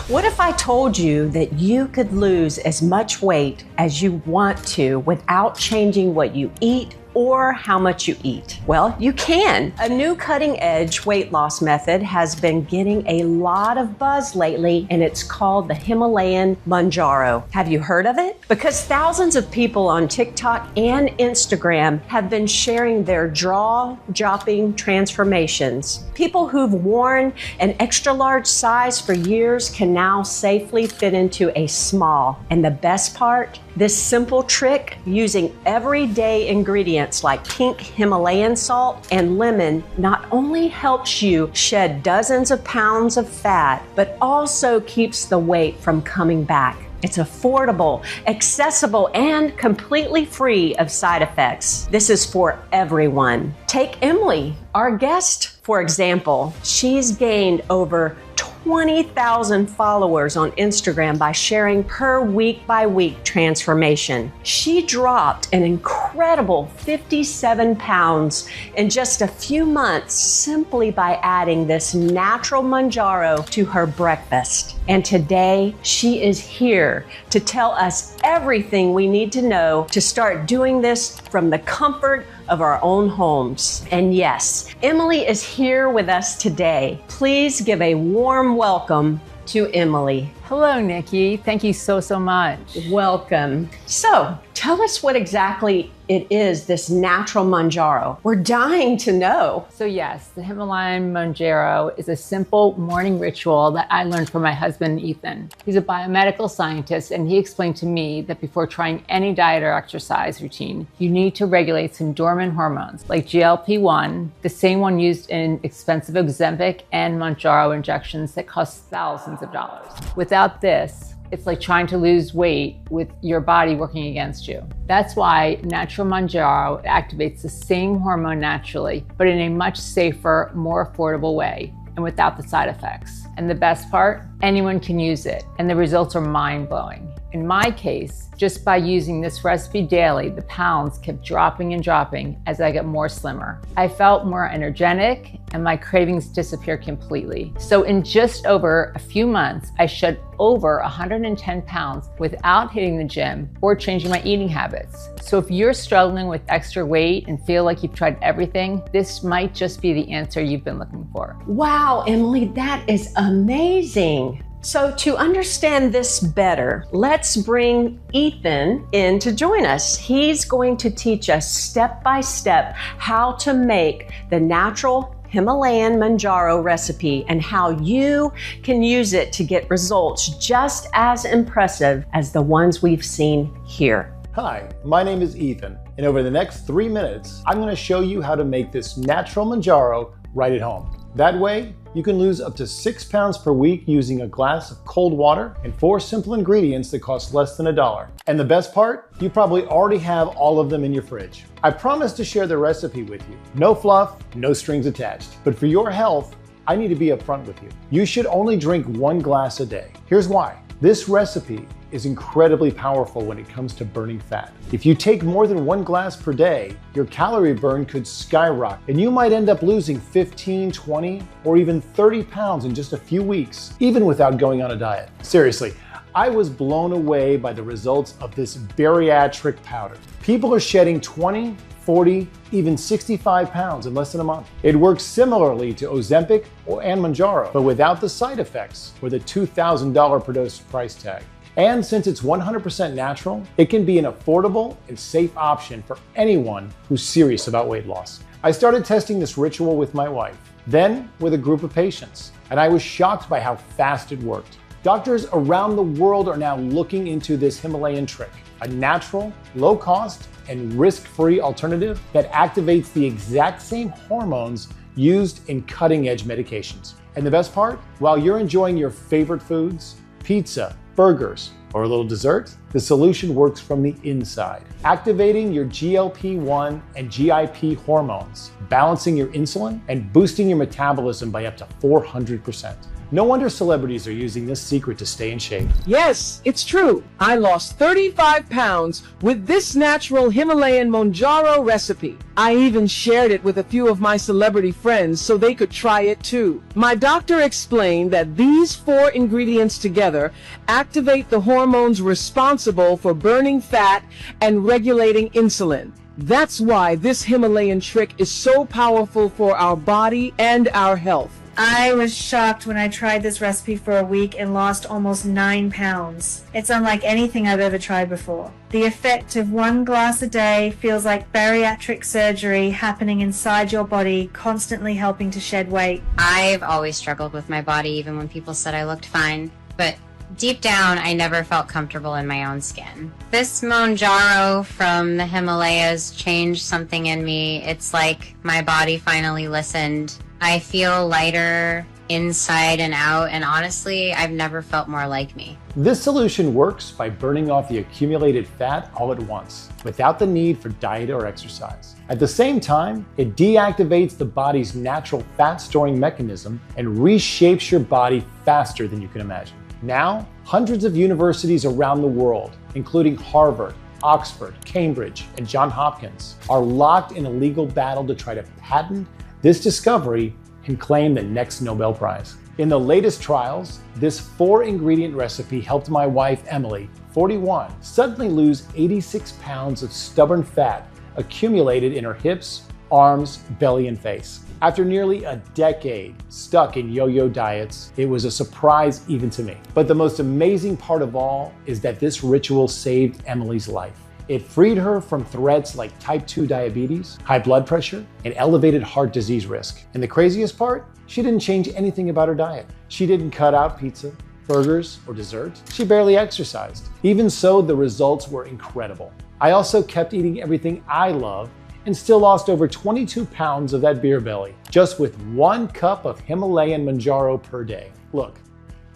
What if I told you that you could lose as much weight as you want to without changing what you eat or how much you eat? Well, you can. A new cutting-edge weight loss method has been getting a lot of buzz lately, and it's called the Himalayan Mounjaro. Have you heard of it? Because thousands of people on TikTok and Instagram have been sharing their jaw-dropping transformations. People who've worn an extra large size for years can now safely fit into a small. And the best part? This simple trick, using everyday ingredients like pink Himalayan salt and lemon, not only helps you shed dozens of pounds of fat, but also keeps the weight from coming back. It's affordable, accessible, and completely free of side effects. This is for everyone. Take Emily, our guest, for example. She's gained over 20,000 followers on Instagram by sharing her week-by-week transformation. She dropped an incredible 57 pounds in just a few months simply by adding this natural Mounjaro to her breakfast. And today, she is here to tell us everything we need to know to start doing this from the comfort of our own homes. And yes, Emily is here with us today. Please give a warm welcome to Emily. Hello, Nikki. Thank you so much. Welcome. So, tell us what exactly it is, this natural Mounjaro. We're dying to know. So yes, the Himalayan Mounjaro is a simple morning ritual that I learned from my husband, Ethan. He's a biomedical scientist, and he explained to me that before trying any diet or exercise routine, you need to regulate some dormant hormones like GLP-1, the same one used in expensive Ozempic and Mounjaro injections that cost thousands of dollars. Without this, it's like trying to lose weight with your body working against you. That's why natural Mounjaro activates the same hormone naturally, but in a much safer, more affordable way and without the side effects. And the best part, anyone can use it, and the results are mind-blowing. In my case, just by using this recipe daily, the pounds kept dropping and dropping as I got more slimmer. I felt more energetic and my cravings disappeared completely. So in just over a few months, I shed over 110 pounds without hitting the gym or changing my eating habits. So if you're struggling with extra weight and feel like you've tried everything, this might just be the answer you've been looking for. Wow, Emily, that is amazing. So to understand this better, let's bring Ethan in to join us. He's going to teach us step by step how to make the natural Himalayan Mounjaro recipe and how you can use it to get results just as impressive as the ones we've seen here. Hi, my name is Ethan, and over the next 3 minutes, I'm going to show you how to make this natural Mounjaro right at home. That way, you can lose up to 6 pounds per week using a glass of cold water and 4 simple ingredients that cost less than $1. And the best part, you probably already have all of them in your fridge. I promise to share the recipe with you. No fluff, no strings attached. But for your health, I need to be upfront with you. You should only drink 1 glass a day. Here's why. This recipe is incredibly powerful when it comes to burning fat. If you take more than 1 glass per day, your calorie burn could skyrocket, and you might end up losing 15, 20, or even 30 pounds in just a few weeks, even without going on a diet. Seriously, I was blown away by the results of this bariatric powder. People are shedding 20, 40, even 65 pounds in less than a month. It works similarly to Ozempic and Mounjaro, but without the side effects or the $2,000 per dose price tag. And since it's 100% natural, it can be an affordable and safe option for anyone who's serious about weight loss. I started testing this ritual with my wife, then with a group of patients, and I was shocked by how fast it worked. Doctors around the world are now looking into this Himalayan trick, a natural, low-cost, and risk-free alternative that activates the exact same hormones used in cutting-edge medications. And the best part? While you're enjoying your favorite foods, pizza, burgers, or a little dessert, the solution works from the inside, activating your GLP-1 and GIP hormones, balancing your insulin, and boosting your metabolism by up to 400%. No wonder celebrities are using this secret to stay in shape. Yes, it's true. I lost 35 pounds with this natural Himalayan Mounjaro recipe. I even shared it with a few of my celebrity friends so they could try it too. My doctor explained that these 4 ingredients together activate the hormones responsible for burning fat and regulating insulin. That's why this Himalayan trick is so powerful for our body and our health. I was shocked when I tried this recipe for a week and lost almost 9 pounds. It's unlike anything I've ever tried before. The effect of 1 glass a day feels like bariatric surgery happening inside your body, constantly helping to shed weight. I've always struggled with my body, even when people said I looked fine. But deep down, I never felt comfortable in my own skin. This Mounjaro from the Himalayas changed something in me. It's like my body finally listened. I feel lighter inside and out, and honestly, I've never felt more like me. This solution works by burning off the accumulated fat all at once, without the need for diet or exercise. At the same time, it deactivates the body's natural fat-storing mechanism and reshapes your body faster than you can imagine. Now, hundreds of universities around the world, including Harvard, Oxford, Cambridge, and Johns Hopkins, are locked in a legal battle to try to patent this discovery and claim the next Nobel Prize. In the latest trials, this 4-ingredient recipe helped my wife, Emily, 41, suddenly lose 86 pounds of stubborn fat accumulated in her hips, arms, belly, and face. After nearly a decade stuck in yo-yo diets, it was a surprise even to me. But the most amazing part of all is that this ritual saved Emily's life. It freed her from threats like type 2 diabetes, high blood pressure, and elevated heart disease risk. And the craziest part? She didn't change anything about her diet. She didn't cut out pizza, burgers, or dessert. She barely exercised. Even so, the results were incredible. I also kept eating everything I love and still lost over 22 pounds of that beer belly, just with 1 cup of Himalayan Mounjaro per day. Look,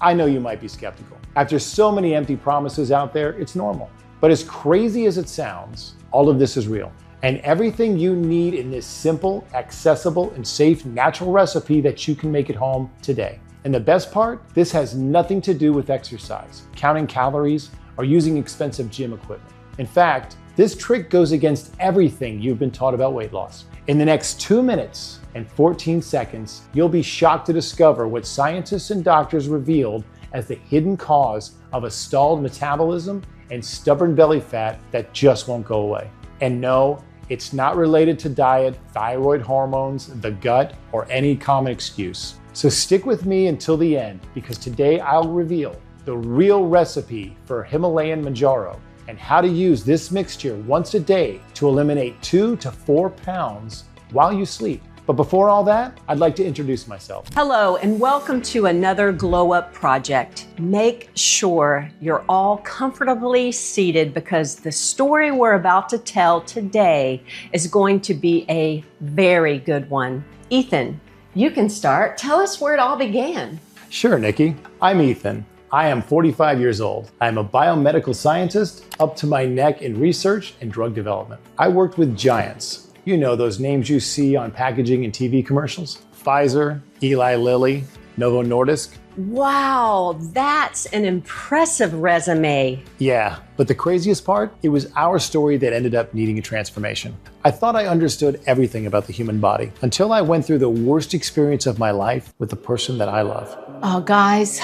I know you might be skeptical. After so many empty promises out there, it's normal. But as crazy as it sounds, all of this is real. And everything you need in this simple, accessible, and safe natural recipe that you can make at home today. And the best part, this has nothing to do with exercise, counting calories, or using expensive gym equipment. In fact, this trick goes against everything you've been taught about weight loss. In the next 2 minutes and 14 seconds, you'll be shocked to discover what scientists and doctors revealed as the hidden cause of a stalled metabolism and stubborn belly fat that just won't go away. And no, it's not related to diet, thyroid hormones, the gut, or any common excuse. So stick with me until the end, because today I'll reveal the real recipe for Himalayan Mounjaro and how to use this mixture once a day to eliminate 2 to 4 pounds while you sleep. But before all that, I'd like to introduce myself. Hello, and welcome to another Glow Up project. Make sure you're all comfortably seated, because the story we're about to tell today is going to be a very good one. Ethan, you can start. Tell us where it all began. Sure, Nikki. I'm Ethan. I am 45 years old. I'm a biomedical scientist up to my neck in research and drug development. I worked with giants. You know, those names you see on packaging and TV commercials. Pfizer, Eli Lilly, Novo Nordisk. Wow, that's an impressive resume. Yeah, but the craziest part, it was our story that ended up needing a transformation. I thought I understood everything about the human body until I went through the worst experience of my life with the person that I love. Oh, guys,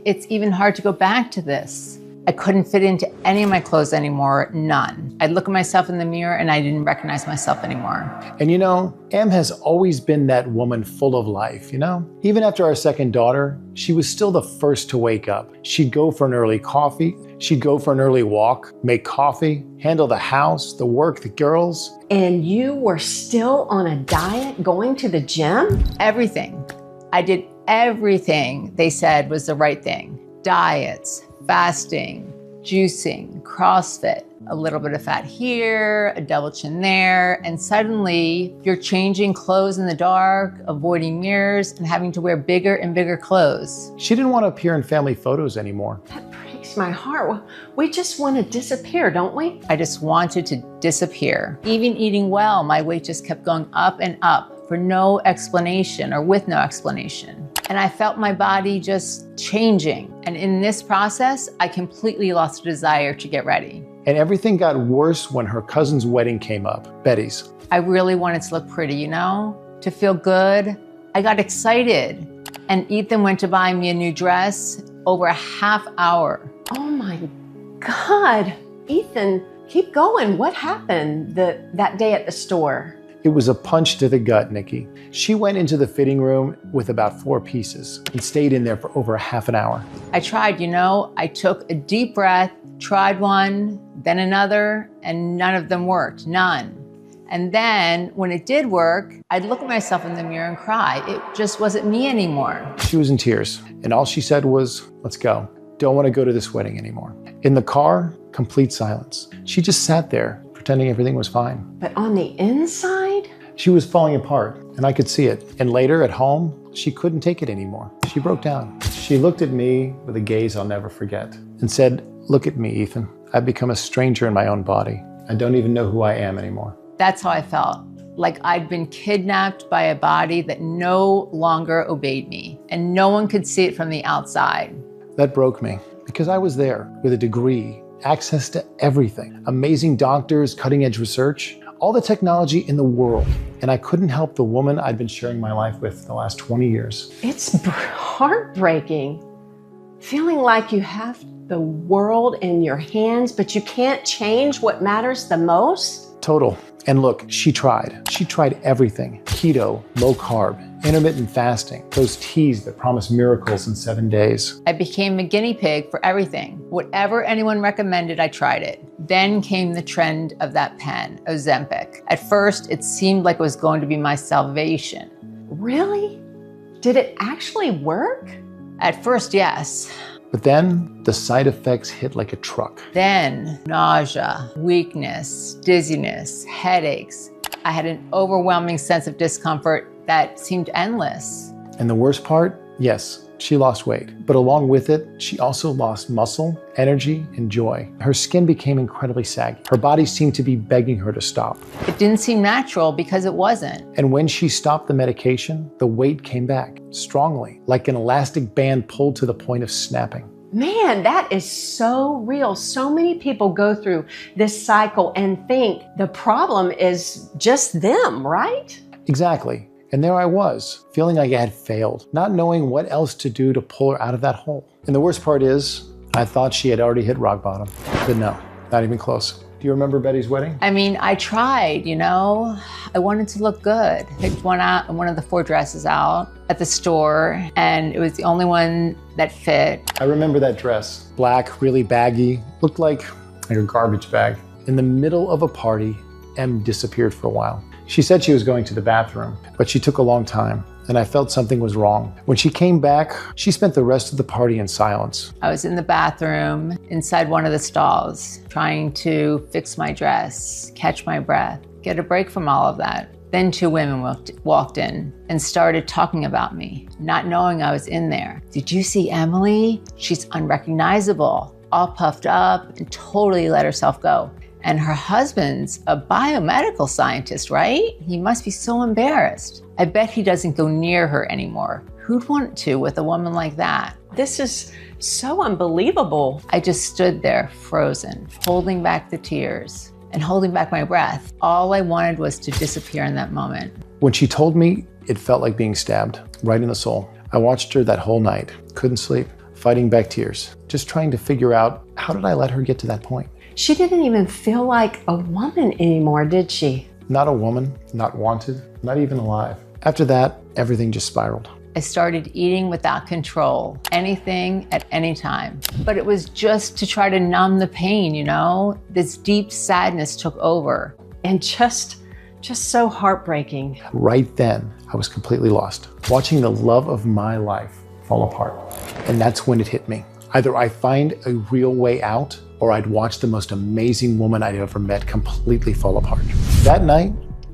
it's even hard to go back to this. I couldn't fit into any of my clothes anymore, none. I'd look at myself in the mirror and I didn't recognize myself anymore. And you know, Em has always been that woman full of life, you know? Even after our second daughter, she was still the first to wake up. She'd go for an early coffee, she'd go for an early walk, make coffee, handle the house, the work, the girls. And you were still on a diet, going to the gym? Everything. I did everything they said was the right thing. Diets, fasting, juicing, CrossFit, a little bit of fat here, a double chin there, and suddenly you're changing clothes in the dark, avoiding mirrors, and having to wear bigger and bigger clothes. She didn't want to appear in family photos anymore. That breaks my heart. We just want to disappear, don't we? I just wanted to disappear. Even eating well, my weight just kept going up and up for no explanation, or with no explanation. and I felt my body just changing. And in this process, I completely lost the desire to get ready. And everything got worse when her cousin's wedding came up, Betty's. I really wanted to look pretty, to feel good. I got excited. And Ethan went to buy me a new dress over a half hour. Oh my God. Ethan, keep going. What happened that day at the store? It was a punch to the gut, Nikki. She went into the fitting room with about 4 pieces and stayed in there for over a half an hour. I tried, I took a deep breath, tried one, then another, and none of them worked, none. And then when it did work, I'd look at myself in the mirror and cry. It just wasn't me anymore. She was in tears, and all she said was, let's go. Don't want to go to this wedding anymore. In the car, complete silence. She just sat there, pretending everything was fine. But on the inside? She was falling apart, and I could see it. And later at home, she couldn't take it anymore. She broke down. She looked at me with a gaze I'll never forget and said, look at me, Ethan. I've become a stranger in my own body. I don't even know who I am anymore. That's how I felt. Like I'd been kidnapped by a body that no longer obeyed me, and no one could see it from the outside. That broke me because I was there with a degree, access to everything, amazing doctors, cutting-edge research, all the technology in the world. And I couldn't help the woman I'd been sharing my life with the last 20 years. It's heartbreaking. Feeling like you have the world in your hands, but you can't change what matters the most. Total. And look, she tried. She tried everything. Keto, low carb, intermittent fasting, those teas that promise miracles in 7 days. I became a guinea pig for everything. Whatever anyone recommended, I tried it. Then came the trend of that pen, Ozempic. At first, it seemed like it was going to be my salvation. Really? Did it actually work? At first, yes. But then the side effects hit like a truck. Then nausea, weakness, dizziness, headaches. I had an overwhelming sense of discomfort that seemed endless. And the worst part, yes, she lost weight. But along with it, she also lost muscle, energy, and joy. Her skin became incredibly saggy. Her body seemed to be begging her to stop. It didn't seem natural because it wasn't. And when she stopped the medication, the weight came back strongly, like an elastic band pulled to the point of snapping. Man, that is so real. So many people go through this cycle and think the problem is just them, right? Exactly. And there I was, feeling like I had failed, not knowing what else to do to pull her out of that hole. And the worst part is, I thought she had already hit rock bottom, but no, not even close. Do you remember Betty's wedding? I mean, I tried, I wanted to look good. Picked one of the 4 dresses out at the store, and it was the only one that fit. I remember that dress, black, really baggy, looked like a garbage bag. In the middle of a party, Em disappeared for a while. She said she was going to the bathroom, but she took a long time, and I felt something was wrong. When she came back, she spent the rest of the party in silence. I was in the bathroom, inside one of the stalls, trying to fix my dress, catch my breath, get a break from all of that. Then 2 women walked in and started talking about me, not knowing I was in there. Did you see Emily? She's unrecognizable, all puffed up and totally let herself go. And her husband's a biomedical scientist, right? He must be so embarrassed. I bet he doesn't go near her anymore. Who'd want to with a woman like that? This is so unbelievable. I just stood there frozen, holding back the tears and holding back my breath. All I wanted was to disappear in that moment. When she told me, it felt like being stabbed right in the soul. I watched her that whole night, couldn't sleep, fighting back tears, just trying to figure out, how did I let her get to that point? She didn't even feel like a woman anymore, did she? Not a woman, not wanted, not even alive. After that, everything just spiraled. I started eating without control, anything at any time. But it was just to try to numb the pain, This deep sadness took over. And just so heartbreaking. Right then, I was completely lost, watching the love of my life fall apart. And that's when it hit me. Either I find a real way out, or I'd watch the most amazing woman I'd ever met completely fall apart. That night,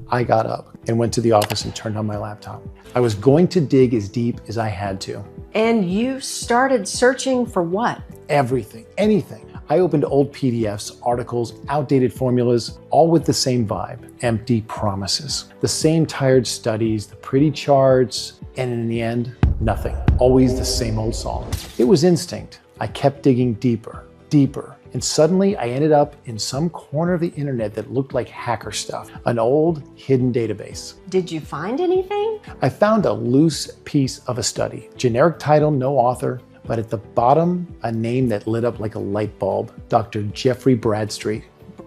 I got up and went to the office and turned on my laptop. I was going to dig as deep as I had to. And you started searching for what? Everything, anything. I opened old PDFs, articles, outdated formulas, all with the same vibe, empty promises. The same tired studies, the pretty charts, and in the end, Nothing. Always the same old song. It was instinct. I kept digging deeper, deeper, and suddenly I ended up in some corner of the internet that looked like hacker stuff, an old hidden database. Did you find anything? I found a loose piece of a study. Generic title, no author, but at the bottom, a name that lit up like a light bulb, Dr. Jeffrey Bradstreet.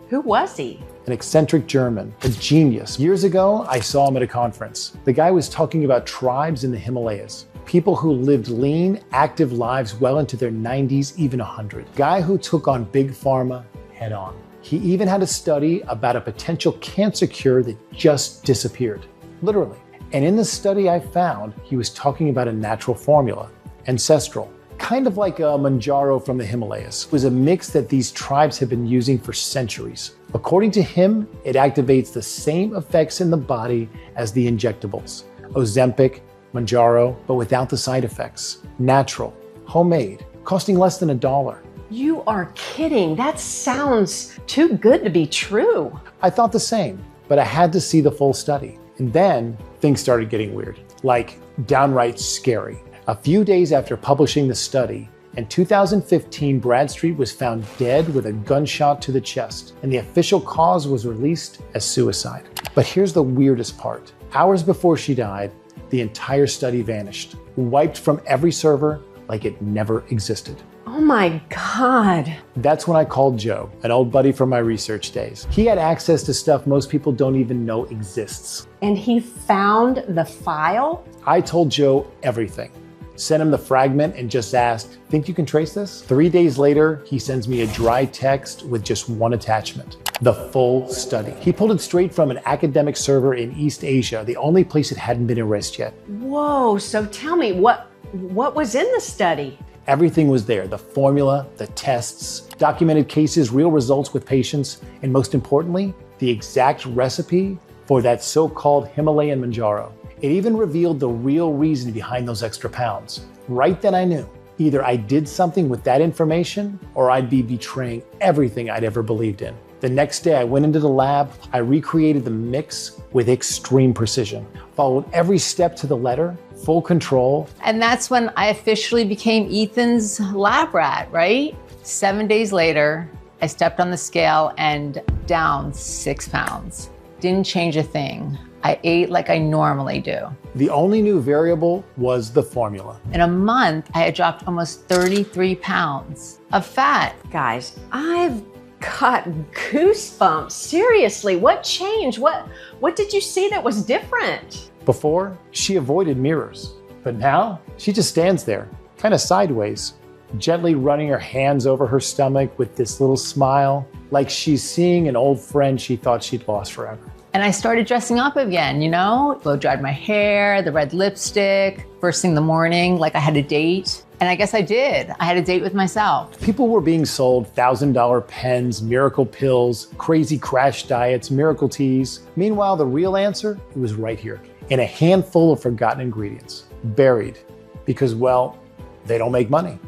Who was he? An eccentric German, a genius. Years ago, I saw him at a conference. The guy was talking about tribes in the Himalayas. People who lived lean, active lives well into their 90s, even 100. Guy who took on big pharma head on. He even had a study about a potential cancer cure that just disappeared, literally. And in the study I found, he was talking about a natural formula, ancestral, kind of like a Mounjaro from the Himalayas. It was a mix that these tribes have been using for centuries. According to him, it activates the same effects in the body as the injectables, Ozempic, Mounjaro, but without the side effects. Natural, homemade, costing less than $1. You are kidding. That sounds too good to be true. I thought the same, but I had to see the full study. And then things started getting weird, like downright scary. A few days after publishing the study, in 2015, Bradstreet was found dead with a gunshot to the chest, and the official cause was released as suicide. But here's the weirdest part. Hours before she died, the entire study vanished, wiped from every server like it never existed. Oh my God. That's when I called Joe, an old buddy from my research days. He had access to stuff most people don't even know exists. And he found the file? I told Joe everything. Sent him the fragment and just asked, think you can trace this? 3 days later, he sends me a dry text with just one attachment. The full study. He pulled it straight from an academic server in East Asia, the only place it hadn't been erased yet. Whoa, so tell me, what was in the study? Everything was there, the formula, the tests, documented cases, real results with patients, and most importantly, the exact recipe for that so-called Himalayan Mounjaro. It even revealed the real reason behind those extra pounds. Right then I knew, either I did something with that information or I'd be betraying everything I'd ever believed in. The next day I went into the lab, I recreated the mix with extreme precision, followed every step to the letter, full control. And that's when I officially became Ethan's lab rat, right? 7 days later, I stepped on the scale and down 6 pounds. Didn't change a thing. I ate like I normally do. The only new variable was the formula. In a month, I had dropped almost 33 pounds of fat. Guys, I've got goosebumps. Seriously, what changed? What did you see that was different? Before, she avoided mirrors, but now she just stands there, kind of sideways, gently running her hands over her stomach with this little smile, like she's seeing an old friend she thought she'd lost forever. And I started dressing up again, you know, blow dried my hair, the red lipstick, first thing in the morning, like I had a date. And I guess I did. I had a date with myself. People were being sold $1,000 pens, miracle pills, crazy crash diets, miracle teas. Meanwhile, the real answer, it was right here, in a handful of forgotten ingredients, buried, because, well, they don't make money.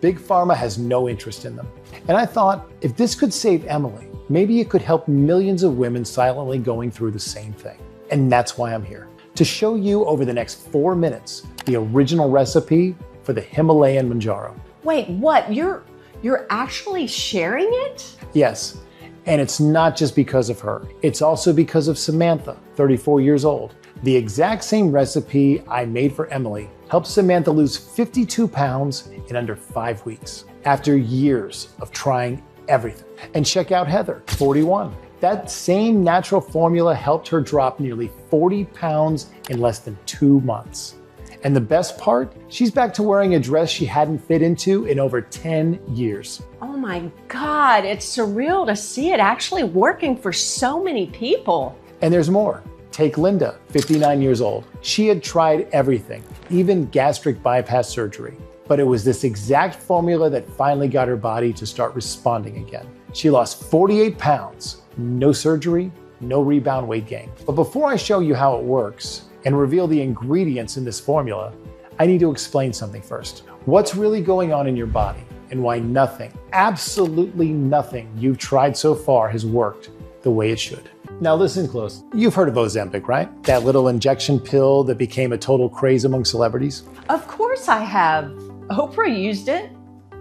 Big Pharma has no interest in them. And I thought, if this could save Emily, maybe it could help millions of women silently going through the same thing. And that's why I'm here, to show you over the next 4 minutes the original recipe for the Himalayan Mounjaro. Wait, what? You're actually sharing it? Yes, and it's not just because of her. It's also because of Samantha, 34 years old. The exact same recipe I made for Emily helped Samantha lose 52 pounds in under 5 weeks, after years of trying everything. And check out Heather, 41. That same natural formula helped her drop nearly 40 pounds in less than 2 months. And the best part, she's back to wearing a dress she hadn't fit into in over 10 years. Oh my God, it's surreal to see it actually working for so many people. And there's more. Take Linda, 59 years old. She had tried everything, even gastric bypass surgery. But it was this exact formula that finally got her body to start responding again. She lost 48 pounds, no surgery, no rebound weight gain. But before I show you how it works and reveal the ingredients in this formula, I need to explain something first. What's really going on in your body and why nothing, absolutely nothing you've tried so far has worked the way it should. Now listen close. You've heard of Ozempic, right? That little injection pill that became a total craze among celebrities? Of course I have. Oprah used it.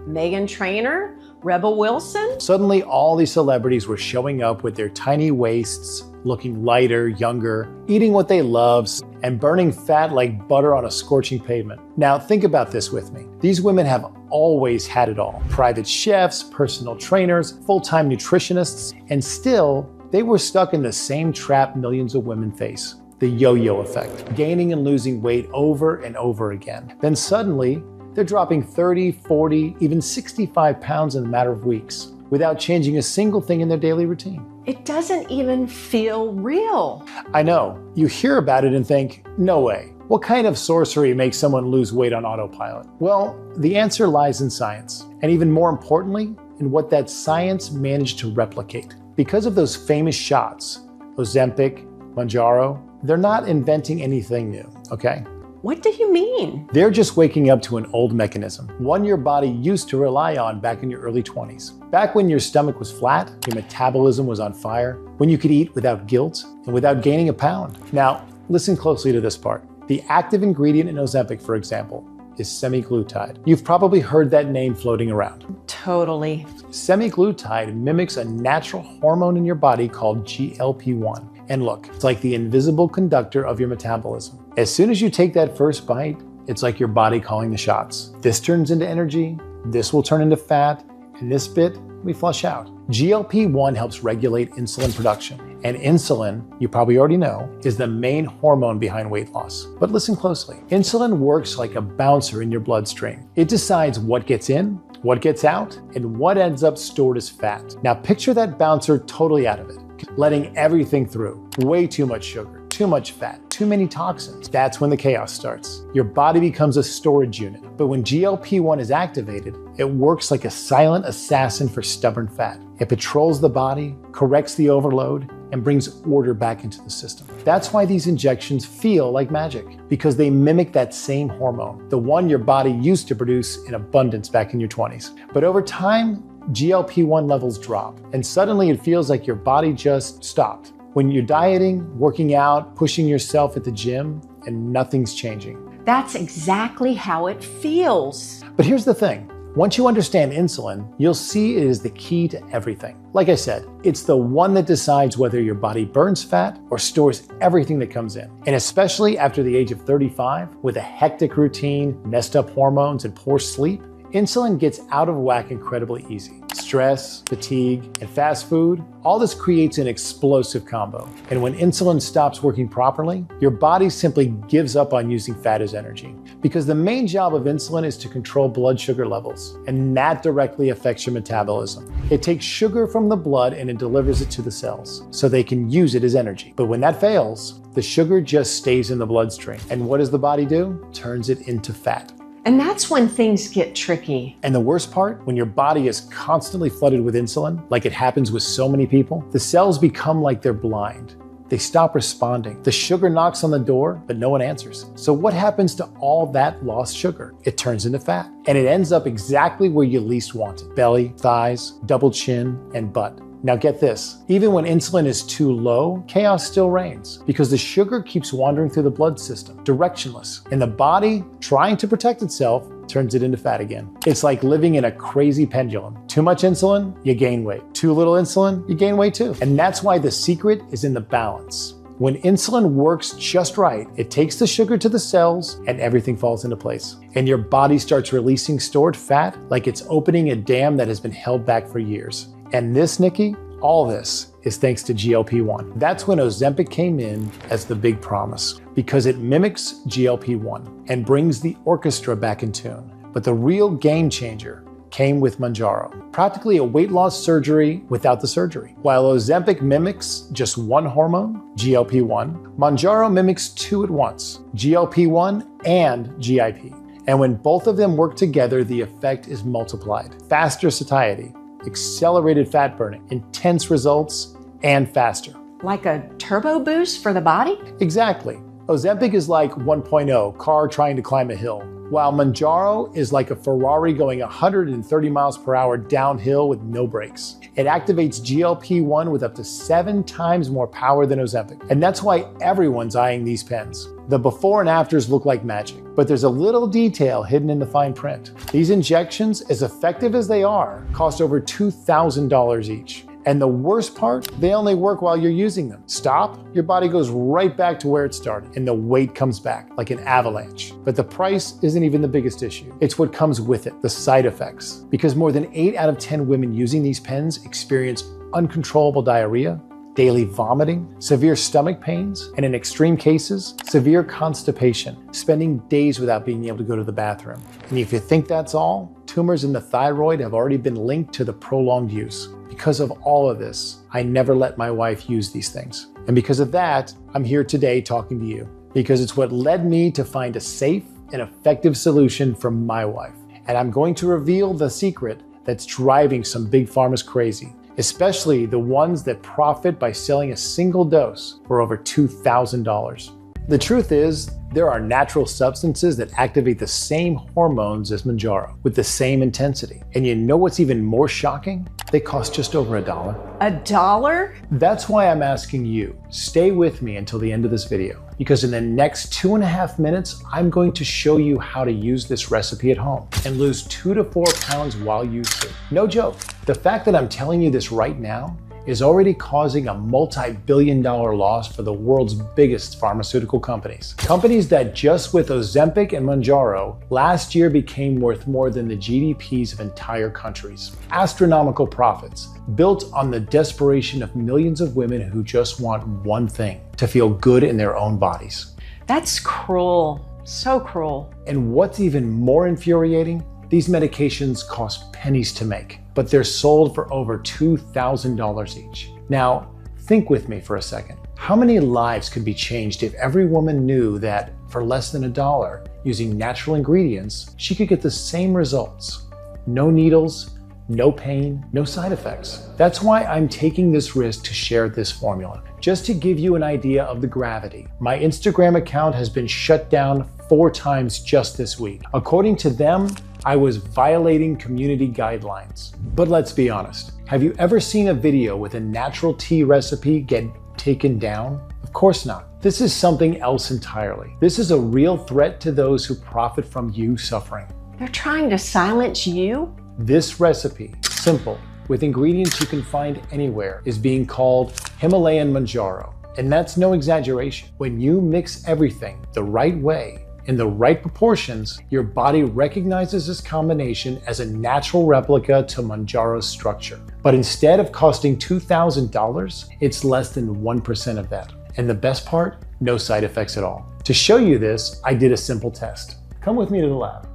Meghan Trainor, Rebel Wilson. Suddenly, all these celebrities were showing up with their tiny waists, looking lighter, younger, eating what they love, and burning fat like butter on a scorching pavement. Now, think about this with me. These women have always had it all. Private chefs, personal trainers, full-time nutritionists, and still, they were stuck in the same trap millions of women face. The yo-yo effect, gaining and losing weight over and over again. Then suddenly, they're dropping 30, 40, even 65 pounds in a matter of weeks without changing a single thing in their daily routine. It doesn't even feel real. I know, you hear about it and think, no way. What kind of sorcery makes someone lose weight on autopilot? Well, the answer lies in science, and even more importantly, in what that science managed to replicate. Because of those famous shots, Ozempic, Mounjaro, they're not inventing anything new, okay? What do you mean? They're just waking up to an old mechanism, one your body used to rely on back in your early 20s. Back when your stomach was flat, your metabolism was on fire, when you could eat without guilt and without gaining a pound. Now, listen closely to this part. The active ingredient in Ozempic, for example, is semaglutide. You've probably heard that name floating around. Totally. Semaglutide mimics a natural hormone in your body called GLP-1. And look, it's like the invisible conductor of your metabolism. As soon as you take that first bite, it's like your body calling the shots. This turns into energy, this will turn into fat, and this bit we flush out. GLP-1 helps regulate insulin production. And insulin, you probably already know, is the main hormone behind weight loss. But listen closely. Insulin works like a bouncer in your bloodstream. It decides what gets in, what gets out, and what ends up stored as fat. Now picture that bouncer totally out of it, letting everything through. Way too much sugar, too much fat, too many toxins. That's when the chaos starts. Your body becomes a storage unit. But when GLP-1 is activated, it works like a silent assassin for stubborn fat. It patrols the body, corrects the overload, and brings order back into the system. That's why these injections feel like magic, because they mimic that same hormone, the one your body used to produce in abundance back in your 20s. But over time, GLP-1 levels drop, and suddenly it feels like your body just stopped. When you're dieting, working out, pushing yourself at the gym, and nothing's changing. That's exactly how it feels. But here's the thing. Once you understand insulin, you'll see it is the key to everything. Like I said, it's the one that decides whether your body burns fat or stores everything that comes in. And especially after the age of 35, with a hectic routine, messed up hormones, and poor sleep, insulin gets out of whack incredibly easy. Stress, fatigue, and fast food, all this creates an explosive combo. And when insulin stops working properly, your body simply gives up on using fat as energy. Because the main job of insulin is to control blood sugar levels, and that directly affects your metabolism. It takes sugar from the blood and it delivers it to the cells, so they can use it as energy. But when that fails, the sugar just stays in the bloodstream. And what does the body do? Turns it into fat. And that's when things get tricky. And the worst part, when your body is constantly flooded with insulin, like it happens with so many people, the cells become like they're blind. They stop responding. The sugar knocks on the door, but no one answers. So what happens to all that lost sugar? It turns into fat. And it ends up exactly where you least want it. Belly, thighs, double chin, and butt. Now get this, even when insulin is too low, chaos still reigns because the sugar keeps wandering through the blood system, directionless, and the body, trying to protect itself, turns it into fat again. It's like living in a crazy pendulum. Too much insulin, you gain weight. Too little insulin, you gain weight too. And that's why the secret is in the balance. When insulin works just right, it takes the sugar to the cells and everything falls into place. And your body starts releasing stored fat like it's opening a dam that has been held back for years. And this, Nikki, all this is thanks to GLP-1. That's when Ozempic came in as the big promise, because it mimics GLP-1 and brings the orchestra back in tune. But the real game changer came with Mounjaro, practically a weight loss surgery without the surgery. While Ozempic mimics just one hormone, GLP-1, Mounjaro mimics two at once, GLP-1 and GIP. And when both of them work together, the effect is multiplied. Faster satiety, accelerated fat burning, intense results, and faster. Like a turbo boost for the body? Exactly. Ozempic is like 1.0, car trying to climb a hill, while Mounjaro is like a Ferrari going 130 miles per hour downhill with no brakes. It activates GLP-1 with up to 7 times more power than Ozempic. And that's why everyone's eyeing these pens. The before and afters look like magic, but there's a little detail hidden in the fine print. These injections, as effective as they are, cost over $2,000 each. And the worst part, they only work while you're using them. Stop, your body goes right back to where it started, and the weight comes back like an avalanche. But the price isn't even the biggest issue. It's what comes with it, the side effects. Because more than 8 out of 10 women using these pens experience uncontrollable diarrhea, daily vomiting, severe stomach pains, and in extreme cases, severe constipation, spending days without being able to go to the bathroom. And if you think that's all, tumors in the thyroid have already been linked to the prolonged use. Because of all of this, I never let my wife use these things. And because of that, I'm here today talking to you. Because it's what led me to find a safe and effective solution for my wife. And I'm going to reveal the secret that's driving some big pharmas crazy, especially the ones that profit by selling a single dose for over $2,000. The truth is, there are natural substances that activate the same hormones as Mounjaro with the same intensity. And you know what's even more shocking? They cost just over $1. $1? That's why I'm asking you, stay with me until the end of this video, because in the next 2.5 minutes, I'm going to show you how to use this recipe at home and lose 2 to 4 pounds while you sleep. No joke. The fact that I'm telling you this right now is already causing a multi-billion-dollar loss for the world's biggest pharmaceutical companies. Companies that just with Ozempic and Mounjaro last year became worth more than the GDPs of entire countries. Astronomical profits built on the desperation of millions of women who just want one thing: to feel good in their own bodies. That's cruel. So cruel. And what's even more infuriating, these medications cost pennies to make, but they're sold for over $2,000 each. Now, think with me for a second. How many lives could be changed if every woman knew that for less than $1, using natural ingredients, she could get the same results? No needles, no pain, no side effects. That's why I'm taking this risk to share this formula. Just to give you an idea of the gravity, my Instagram account has been shut down 4 times just this week. According to them, I was violating community guidelines. But let's be honest, have you ever seen a video with a natural tea recipe get taken down? Of course not. This is something else entirely. This is a real threat to those who profit from you suffering. They're trying to silence you? This recipe, simple, with ingredients you can find anywhere, is being called Himalayan Mounjaro. And that's no exaggeration. When you mix everything the right way, in the right proportions, your body recognizes this combination as a natural replica to Mounjaro's structure. But instead of costing $2,000, it's less than 1% of that. And the best part, no side effects at all. To show you this, I did a simple test. Come with me to the lab.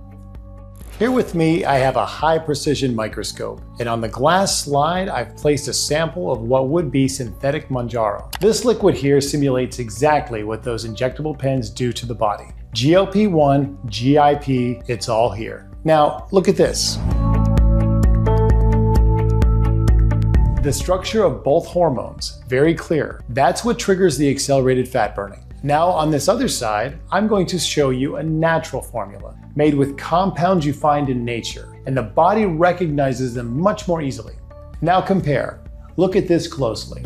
Here with me, I have a high precision microscope, and on the glass slide, I've placed a sample of what would be synthetic Mounjaro. This liquid here simulates exactly what those injectable pens do to the body. GLP-1, GIP, it's all here. Now, look at this. The structure of both hormones, very clear. That's what triggers the accelerated fat burning. Now on this other side, I'm going to show you a natural formula made with compounds you find in nature, and the body recognizes them much more easily. Now compare. Look at this closely.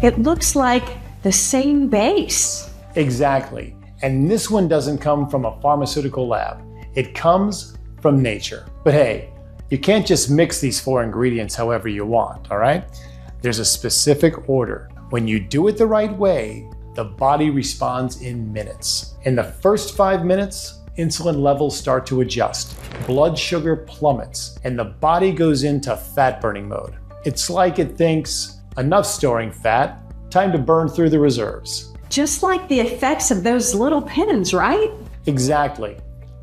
It looks like the same base. Exactly. And this one doesn't come from a pharmaceutical lab. It comes from nature. But hey, you can't just mix these 4 ingredients however you want, all right? There's a specific order. When you do it the right way, the body responds in minutes. In the first 5 minutes, insulin levels start to adjust, blood sugar plummets, and the body goes into fat burning mode. It's like it thinks, enough storing fat, time to burn through the reserves. Just like the effects of those little pens, right? Exactly.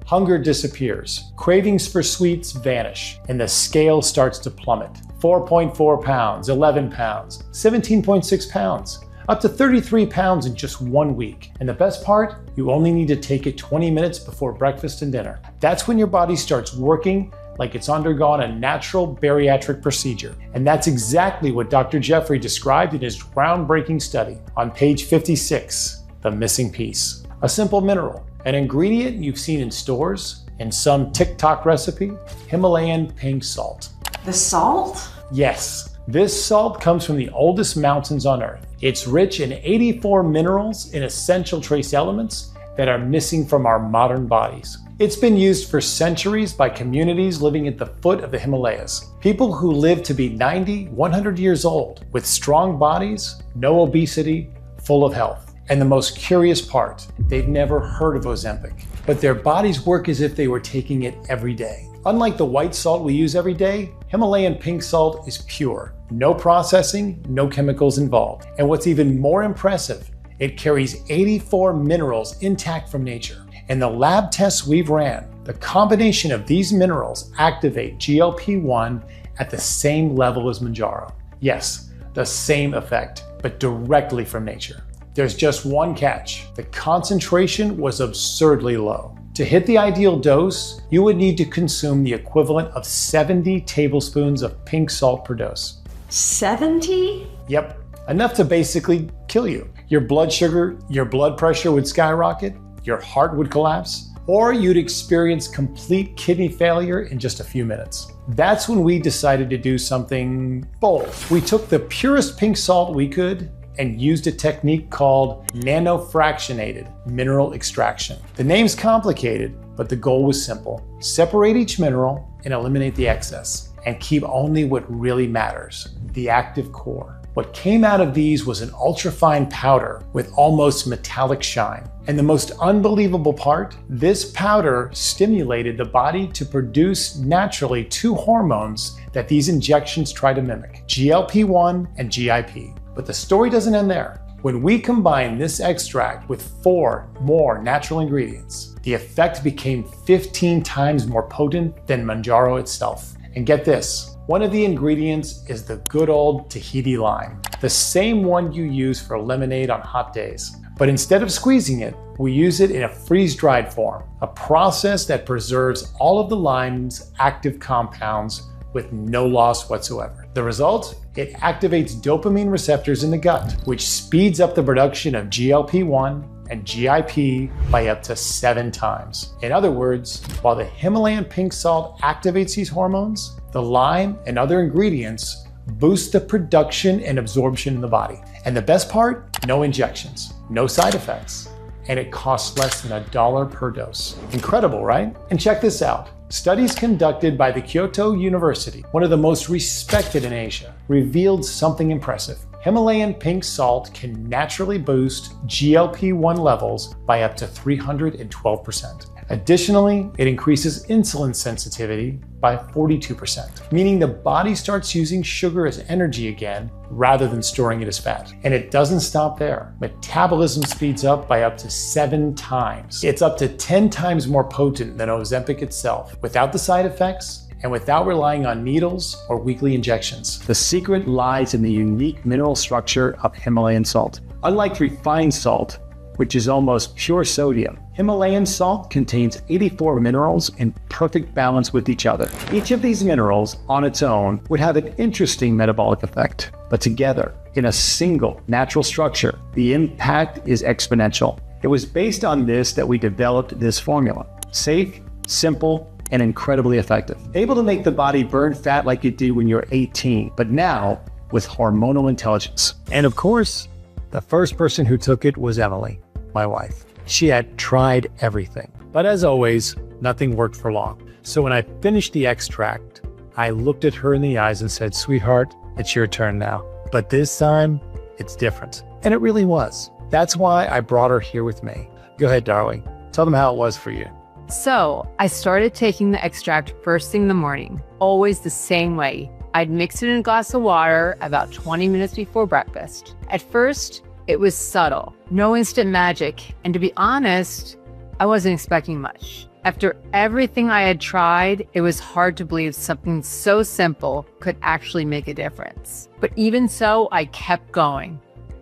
Hunger disappears, cravings for sweets vanish, and the scale starts to plummet. 4.4 pounds, 11 pounds, 17.6 pounds, up to 33 pounds in just 1 week. And the best part, you only need to take it 20 minutes before breakfast and dinner. That's when your body starts working like it's undergone a natural bariatric procedure. And that's exactly what Dr. Jeffrey described in his groundbreaking study on page 56, The Missing Piece. A simple mineral, An ingredient you've seen in stores, in some TikTok recipe, Himalayan pink salt. The salt? Yes, this salt comes from the oldest mountains on Earth. It's rich in 84 minerals and essential trace elements that are missing from our modern bodies. It's been used for centuries by communities living at the foot of the Himalayas. People who live to be 90, 100 years old, with strong bodies, no obesity, full of health. And the most curious part, they've never heard of Ozempic, but their bodies work as if they were taking it every day. Unlike the white salt we use every day, Himalayan pink salt is pure. No processing, no chemicals involved. And what's even more impressive, it carries 84 minerals intact from nature. In the lab tests we've ran, the combination of these minerals activate GLP-1 at the same level as Mounjaro. Yes, the same effect, but directly from nature. There's just one catch. The concentration was absurdly low. To hit the ideal dose, you would need to consume the equivalent of 70 tablespoons of pink salt per dose. 70? Yep, enough to basically kill you. Your blood sugar, your blood pressure would skyrocket, your heart would collapse, or you'd experience complete kidney failure in just a few minutes. That's when we decided to do something bold. We took the purest pink salt we could and used a technique called nanofractionated mineral extraction. The name's complicated, but the goal was simple. Separate each mineral and eliminate the excess, and keep only what really matters, the active core. What came out of these was an ultrafine powder with almost metallic shine. And the most unbelievable part, this powder stimulated the body to produce naturally two hormones that these injections try to mimic, GLP-1 and GIP. But the story doesn't end there. When we combine this extract with 4 more natural ingredients, the effect became 15 times more potent than Mounjaro itself. And get this, one of the ingredients is the good old Tahiti lime, the same one you use for lemonade on hot days. But instead of squeezing it, we use it in a freeze-dried form, a process that preserves all of the lime's active compounds with no loss whatsoever. The result? It activates dopamine receptors in the gut, which speeds up the production of GLP-1 and GIP by up to 7 times. In other words, while the Himalayan pink salt activates these hormones, the lime and other ingredients boost the production and absorption in the body. And the best part? No injections, no side effects, and it costs less than $1 per dose. Incredible, right? And check this out. Studies conducted by the Kyoto University, one of the most respected in Asia, revealed something impressive. Himalayan pink salt can naturally boost GLP-1 levels by up to 312%. Additionally, it increases insulin sensitivity by 42%, meaning the body starts using sugar as energy again rather than storing it as fat. And it doesn't stop there. Metabolism speeds up by up to 7 times. It's up to 10 times more potent than Ozempic itself, without the side effects and without relying on needles or weekly injections. The secret lies in the unique mineral structure of Himalayan salt. Unlike refined salt, which is almost pure sodium, Himalayan salt contains 84 minerals in perfect balance with each other. Each of these minerals on its own would have an interesting metabolic effect, but together in a single natural structure, the impact is exponential. It was based on this that we developed this formula. Safe, simple, and incredibly effective. Able to make the body burn fat like it did when you're 18, but now with hormonal intelligence. And of course, the first person who took it was Emily, my wife. She had tried everything, but as always, nothing worked for long. So when I finished the extract, I looked at her in the eyes and said, "Sweetheart, it's your turn now. But this time, it's different." And it really was. That's why I brought her here with me. Go ahead, darling. Tell them how it was for you. So I started taking the extract first thing in the morning, always the same way. I'd mix it in a glass of water about 20 minutes before breakfast. At first, it was subtle, no instant magic, and to be honest, I wasn't expecting much. After everything I had tried, it was hard to believe something so simple could actually make a difference. But even so, I kept going,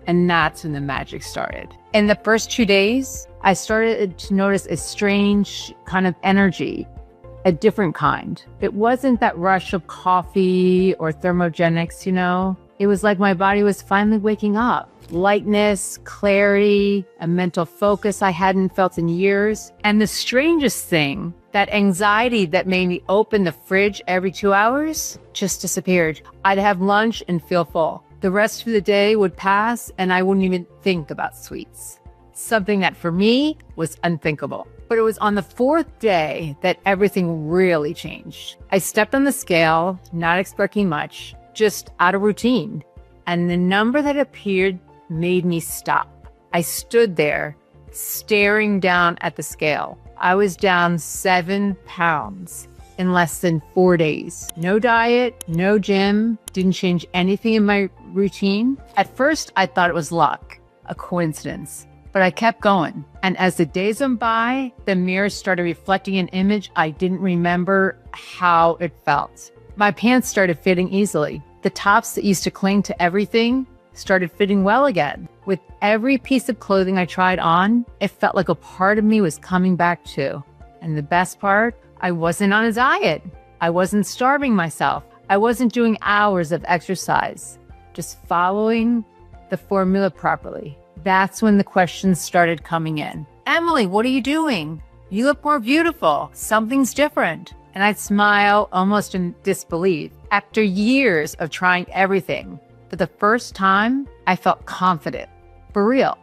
and that's when the magic started. In the first 2 days, I started to notice a strange kind of energy, a different kind. It wasn't that rush of coffee or thermogenics, It was like my body was finally waking up. Lightness, clarity, a mental focus I hadn't felt in years. And the strangest thing, that anxiety that made me open the fridge every 2 hours just disappeared. I'd have lunch and feel full. The rest of the day would pass and I wouldn't even think about sweets. Something that for me was unthinkable. But it was on the 4th day that everything really changed. I stepped on the scale, not expecting much, just out of routine. And the number that appeared made me stop. I stood there staring down at the scale. I was down 7 pounds in less than 4 days. No diet, no gym, didn't change anything in my routine. At first, I thought it was luck, a coincidence, but I kept going. And as the days went by, the mirror started reflecting an image I didn't remember how it felt. My pants started fitting easily. The tops that used to cling to everything started fitting well again. With every piece of clothing I tried on, it felt like a part of me was coming back too. And the best part, I wasn't on a diet. I wasn't starving myself. I wasn't doing hours of exercise, just following the formula properly. That's when the questions started coming in. Emily, what are you doing? You look more beautiful. Something's different. And I'd smile almost in disbelief. After years of trying everything, for the first time, I felt confident, for real.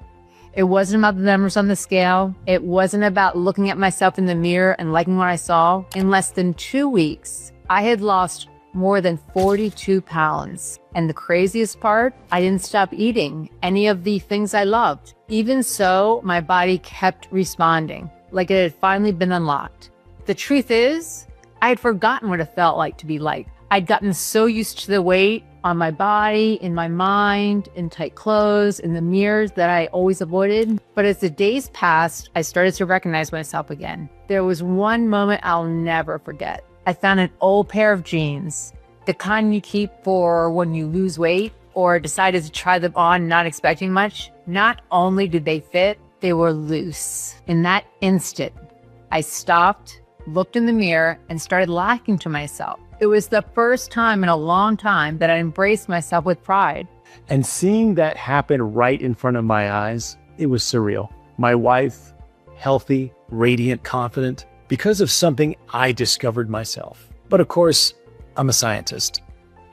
It wasn't about the numbers on the scale. It wasn't about looking at myself in the mirror and liking what I saw. In less than 2 weeks, I had lost more than 42 pounds. And the craziest part, I didn't stop eating any of the things I loved. Even so, my body kept responding, like it had finally been unlocked. The truth is, I had forgotten what it felt like to be light. I'd gotten so used to the weight on my body, in my mind, in tight clothes, in the mirrors that I always avoided. But as the days passed, I started to recognize myself again. There was one moment I'll never forget. I found an old pair of jeans, the kind you keep for when you lose weight or decided to try them on not expecting much. Not only did they fit, they were loose. In that instant, I stopped, looked in the mirror, and started laughing to myself. It was the first time in a long time that I embraced myself with pride. And seeing that happen right in front of my eyes, it was surreal. My wife, healthy, radiant, confident, because of something I discovered myself. But of course, I'm a scientist.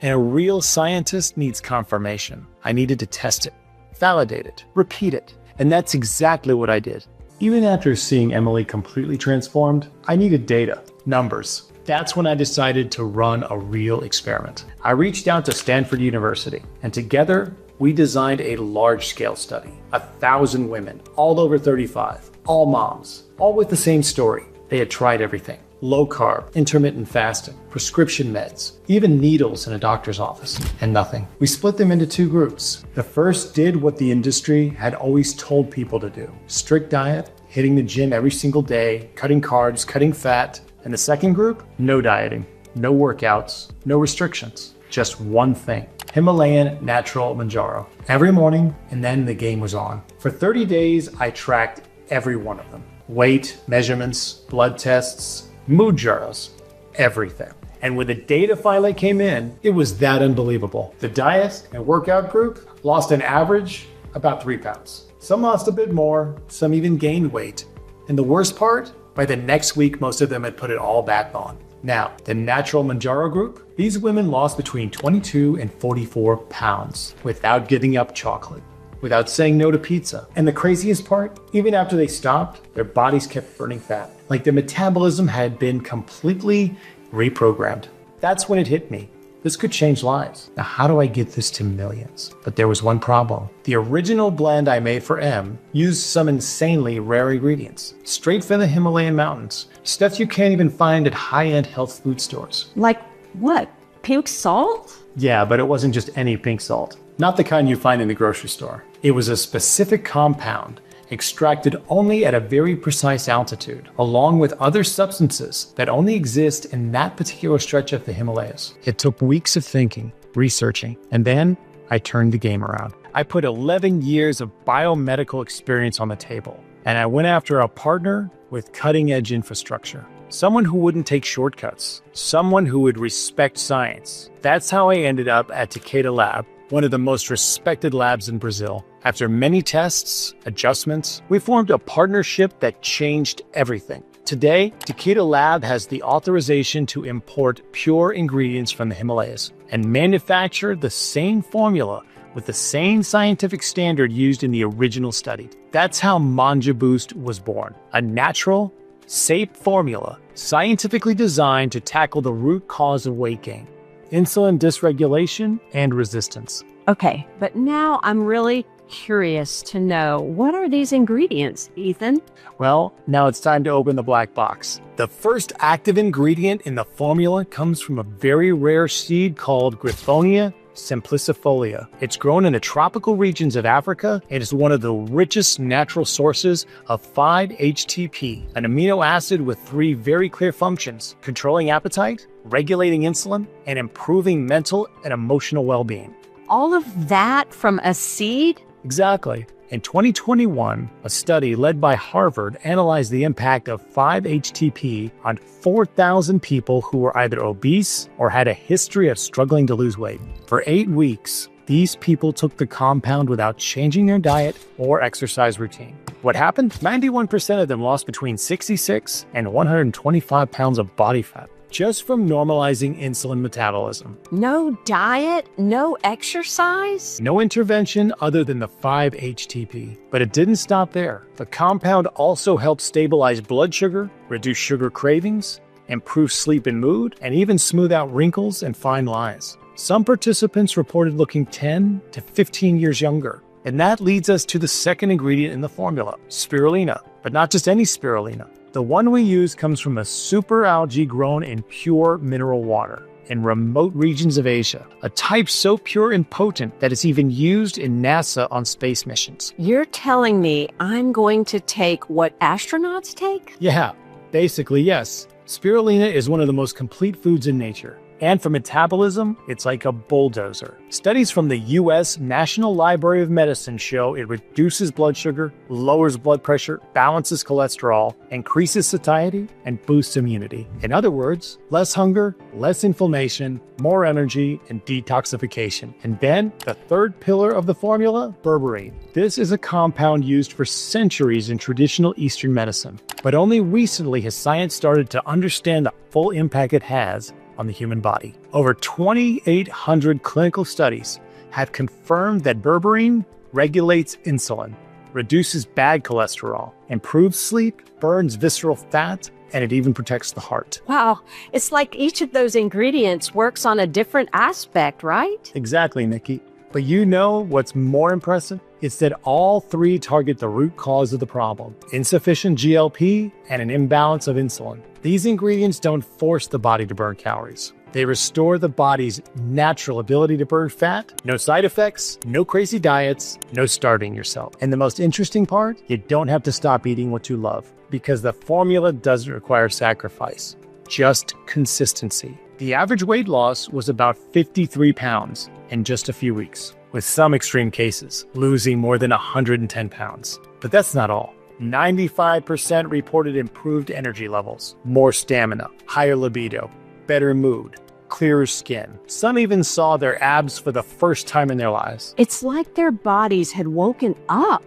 And a real scientist needs confirmation. I needed to test it, validate it, repeat it. And that's exactly what I did. Even after seeing Emily completely transformed, I needed data, numbers. That's when I decided to run a real experiment. I reached out to Stanford University, and together we designed a large-scale study. 1,000 women, all over 35, all moms, all with the same story. They had tried everything. Low carb, intermittent fasting, prescription meds, even needles in a doctor's office, and nothing. We split them into 2 groups. The first did what the industry had always told people to do. Strict diet, hitting the gym every single day, cutting carbs, cutting fat. And the second group, no dieting, no workouts, no restrictions, just one thing. Himalayan natural Mounjaro. Every morning, and then the game was on. For 30 days, I tracked every one of them. Weight, measurements, blood tests, mood journals, everything. And when the data finally came in, it was that unbelievable. The diet and workout group lost an average about 3 pounds. Some lost a bit more, some even gained weight. And the worst part, by the next week, most of them had put it all back on. Now, the natural Mounjaro group, these women lost between 22 and 44 pounds without giving up chocolate, without saying no to pizza. And the craziest part, even after they stopped, their bodies kept burning fat, like their metabolism had been completely reprogrammed. That's when it hit me. This could change lives. Now, how do I get this to millions? But there was one problem. The original blend I made for M used some insanely rare ingredients, straight from the Himalayan mountains, stuff you can't even find at high-end health food stores. Like what? Pink salt? Yeah, but it wasn't just any pink salt. Not the kind you find in the grocery store. It was a specific compound extracted only at a very precise altitude, along with other substances that only exist in that particular stretch of the Himalayas. It took weeks of thinking, researching, and then I turned the game around. I put 11 years of biomedical experience on the table, and I went after a partner with cutting-edge infrastructure. Someone who wouldn't take shortcuts. Someone who would respect science. That's how I ended up at Takeda Lab, one of the most respected labs in Brazil. After many tests, adjustments, we formed a partnership that changed everything. Today, Takeda Lab has the authorization to import pure ingredients from the Himalayas and manufacture the same formula with the same scientific standard used in the original study. That's how Mounjaboost was born, a natural, safe formula scientifically designed to tackle the root cause of weight gain, insulin dysregulation and resistance. Okay, but now I'm really curious to know, what are these ingredients, Ethan? Well, now it's time to open the black box. The first active ingredient in the formula comes from a very rare seed called Griffonia simplicifolia. It's grown in the tropical regions of Africa and is one of the richest natural sources of 5-HTP, an amino acid with 3 very clear functions: controlling appetite, regulating insulin, and improving mental and emotional well-being. All of that from a seed? Exactly. In 2021, a study led by Harvard analyzed the impact of 5-HTP on 4,000 people who were either obese or had a history of struggling to lose weight. For 8 weeks, these people took the compound without changing their diet or exercise routine. What happened? 91% of them lost between 66 and 125 pounds of body fat, just from normalizing insulin metabolism. No diet, no exercise? No intervention other than the 5-HTP. But it didn't stop there. The compound also helps stabilize blood sugar, reduce sugar cravings, improve sleep and mood, and even smooth out wrinkles and fine lines. Some participants reported looking 10 to 15 years younger. And that leads us to the second ingredient in the formula, spirulina. But not just any spirulina. The one we use comes from a super algae grown in pure mineral water in remote regions of Asia, a type so pure and potent that it's even used in NASA on space missions. You're telling me I'm going to take what astronauts take? Yeah, basically yes. Spirulina is one of the most complete foods in nature. And for metabolism, it's like a bulldozer. Studies from the U.S. National Library of Medicine show it reduces blood sugar, lowers blood pressure, balances cholesterol, increases satiety, and boosts immunity. In other words, less hunger, less inflammation, more energy, and detoxification. And then, the third pillar of the formula, berberine. This is a compound used for centuries in traditional Eastern medicine. But only recently has science started to understand the full impact it has on the human body. Over 2,800 clinical studies have confirmed that berberine regulates insulin, reduces bad cholesterol, improves sleep, burns visceral fat, and it even protects the heart. Wow, it's like each of those ingredients works on a different aspect, right? Exactly, Nikki. But you know what's more impressive? It's that all 3 target the root cause of the problem: insufficient GLP and an imbalance of insulin. These ingredients don't force the body to burn calories. They restore the body's natural ability to burn fat. No side effects, no crazy diets, no starving yourself. And the most interesting part, you don't have to stop eating what you love, because the formula doesn't require sacrifice, just consistency. The average weight loss was about 53 pounds in just a few weeks, with some extreme cases losing more than 110 pounds. But that's not all. 95% reported improved energy levels, more stamina, higher libido, better mood, clearer skin. Some even saw their abs for the first time in their lives. It's like their bodies had woken up.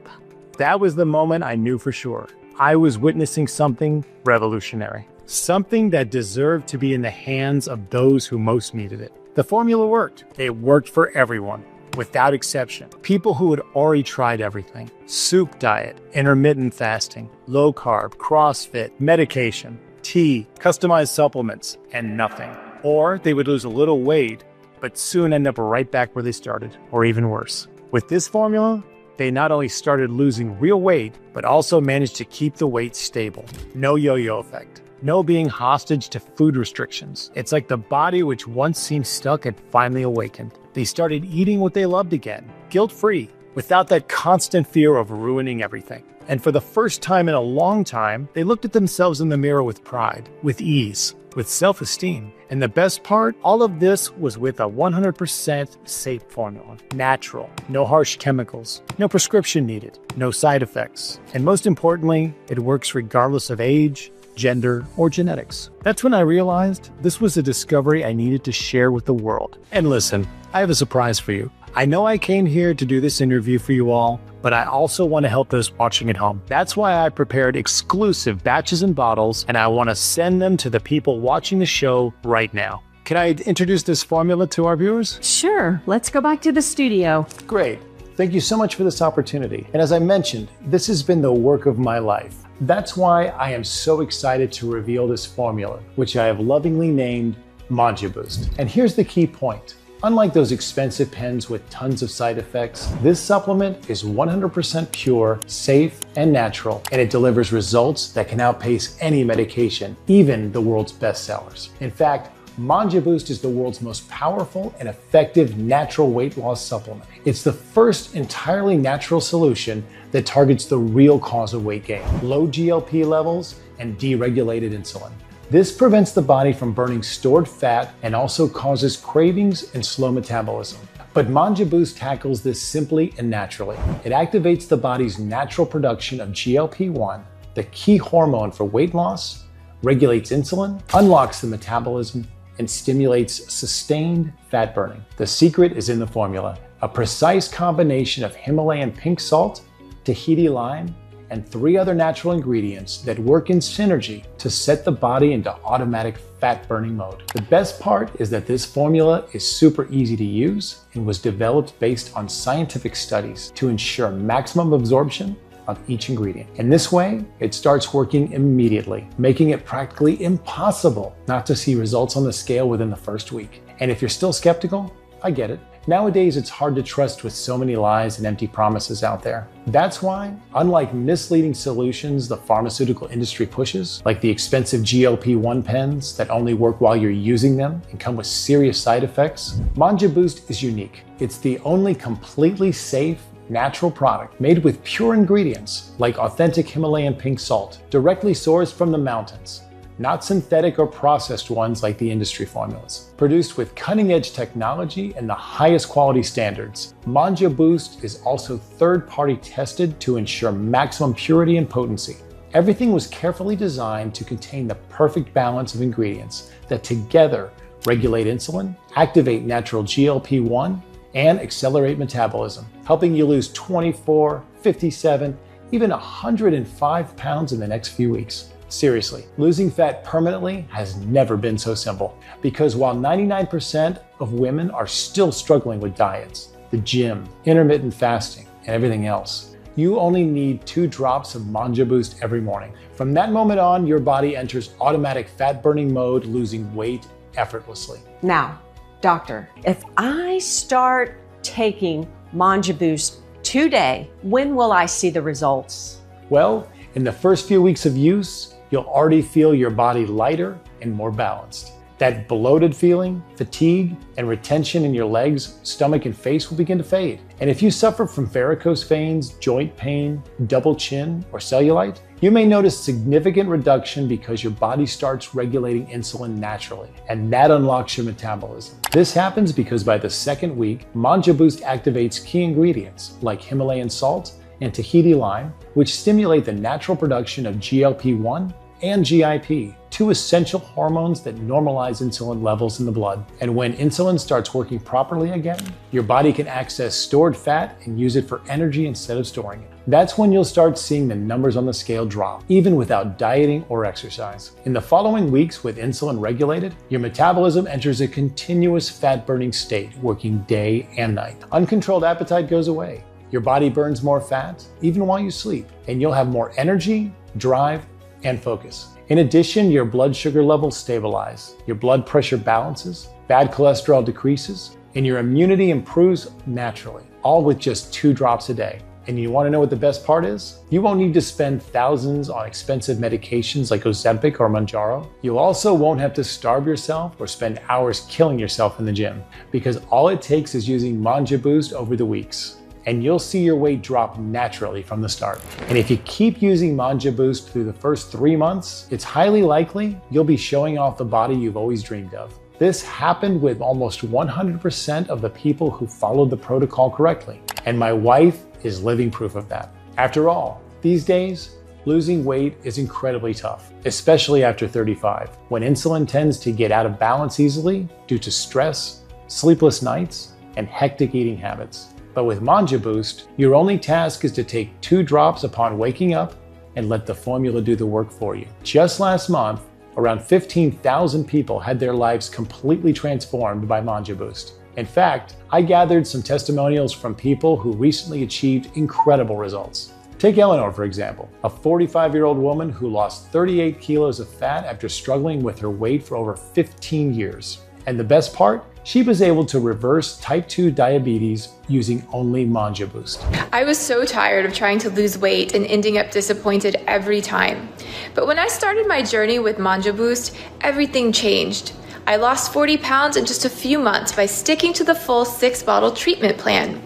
That was the moment I knew for sure. I was witnessing something revolutionary. Something that deserved to be in the hands of those who most needed it. The formula worked. It worked for everyone, without exception. People who had already tried everything: soup diet, intermittent fasting, low carb, CrossFit, medication, tea, customized supplements, and nothing. Or they would lose a little weight, but soon end up right back where they started, or even worse. With this formula, they not only started losing real weight, but also managed to keep the weight stable. No yo-yo effect. No being hostage to food restrictions. It's like the body which once seemed stuck had finally awakened. They started eating what they loved again, guilt-free, without that constant fear of ruining everything. And for the first time in a long time, they looked at themselves in the mirror with pride, with ease, with self-esteem. And the best part, all of this was with a 100% safe formula. Natural, no harsh chemicals, no prescription needed, no side effects. And most importantly, it works regardless of age, gender, or genetics. That's when I realized this was a discovery I needed to share with the world. And listen, I have a surprise for you. I know I came here to do this interview for you all, but I also want to help those watching at home. That's why I prepared exclusive batches and bottles, and I want to send them to the people watching the show right now. Can I introduce this formula to our viewers? Sure, let's go back to the studio. Great. Thank you so much for this opportunity. And as I mentioned, this has been the work of my life. That's why I am so excited to reveal this formula, which I have lovingly named Mounjaboost. And here's the key point. Unlike those expensive pens with tons of side effects, this supplement is 100% pure, safe, and natural, and it delivers results that can outpace any medication, even the world's best sellers. In fact, Mounjaboost is the world's most powerful and effective natural weight loss supplement. It's the first entirely natural solution that targets the real cause of weight gain, low GLP levels and deregulated insulin. This prevents the body from burning stored fat and also causes cravings and slow metabolism. But Mounjaboost tackles this simply and naturally. It activates the body's natural production of GLP-1, the key hormone for weight loss, regulates insulin, unlocks the metabolism, and stimulates sustained fat burning. The secret is in the formula, a precise combination of Himalayan pink salt, Tahiti lime, and 3 other natural ingredients that work in synergy to set the body into automatic fat burning mode. The best part is that this formula is super easy to use and was developed based on scientific studies to ensure maximum absorption of each ingredient. In this way, it starts working immediately, making it practically impossible not to see results on the scale within the first week. And if you're still skeptical, I get it. Nowadays, it's hard to trust with so many lies and empty promises out there. That's why, unlike misleading solutions the pharmaceutical industry pushes, like the expensive GLP-1 pens that only work while you're using them and come with serious side effects, Mounjaboost is unique. It's the only completely safe, natural product made with pure ingredients like authentic Himalayan pink salt, directly sourced from the mountains, not synthetic or processed ones like the industry formulas. Produced with cutting-edge technology and the highest quality standards, Mounjaboost is also third-party tested to ensure maximum purity and potency. Everything was carefully designed to contain the perfect balance of ingredients that together regulate insulin, activate natural GLP-1, and accelerate metabolism, helping you lose 24, 57, even 105 pounds in the next few weeks. Seriously, losing fat permanently has never been so simple, because while 99% of women are still struggling with diets, the gym, intermittent fasting, and everything else, you only need 2 drops of Mounjaboost every morning. From that moment on, your body enters automatic fat burning mode, losing weight effortlessly. Now, doctor, if I start taking Mounjaboost today, when will I see the results? Well, in the first few weeks of use, you'll already feel your body lighter and more balanced. That bloated feeling, fatigue, and retention in your legs, stomach, and face will begin to fade. And if you suffer from varicose veins, joint pain, double chin, or cellulite, you may notice significant reduction because your body starts regulating insulin naturally, and that unlocks your metabolism. This happens because by the second week, Mounjaboost activates key ingredients like Himalayan salt and Tahiti lime, which stimulate the natural production of GLP-1 and GIP, 2 essential hormones that normalize insulin levels in the blood. And when insulin starts working properly again, your body can access stored fat and use it for energy instead of storing it. That's when you'll start seeing the numbers on the scale drop, even without dieting or exercise. In the following weeks, with insulin regulated, your metabolism enters a continuous fat-burning state, working day and night. Uncontrolled appetite goes away. Your body burns more fat, even while you sleep, and you'll have more energy, drive, and focus. In addition, your blood sugar levels stabilize, your blood pressure balances, bad cholesterol decreases, and your immunity improves naturally, all with just 2 drops a day. And you want to know what the best part is? You won't need to spend thousands on expensive medications like Ozempic or Mounjaro. You also won't have to starve yourself or spend hours killing yourself in the gym, because all it takes is using Mounjaboost over the weeks, and you'll see your weight drop naturally from the start. And if you keep using Mounjaboost through the first 3 months, it's highly likely you'll be showing off the body you've always dreamed of. This happened with almost 100% of the people who followed the protocol correctly, and my wife is living proof of that. After all, these days, losing weight is incredibly tough, especially after 35, when insulin tends to get out of balance easily due to stress, sleepless nights, and hectic eating habits. But with Mounjaboost, your only task is to take 2 drops upon waking up and let the formula do the work for you. Just last month, around 15,000 people had their lives completely transformed by Mounjaboost. In fact, I gathered some testimonials from people who recently achieved incredible results. Take Eleanor, for example, a 45-year-old woman who lost 38 kilos of fat after struggling with her weight for over 15 years. And the best part? She was able to reverse type 2 diabetes using only Mounjaboost. I was so tired of trying to lose weight and ending up disappointed every time. But when I started my journey with Mounjaboost, everything changed. I lost 40 pounds in just a few months by sticking to the full 6-bottle treatment plan.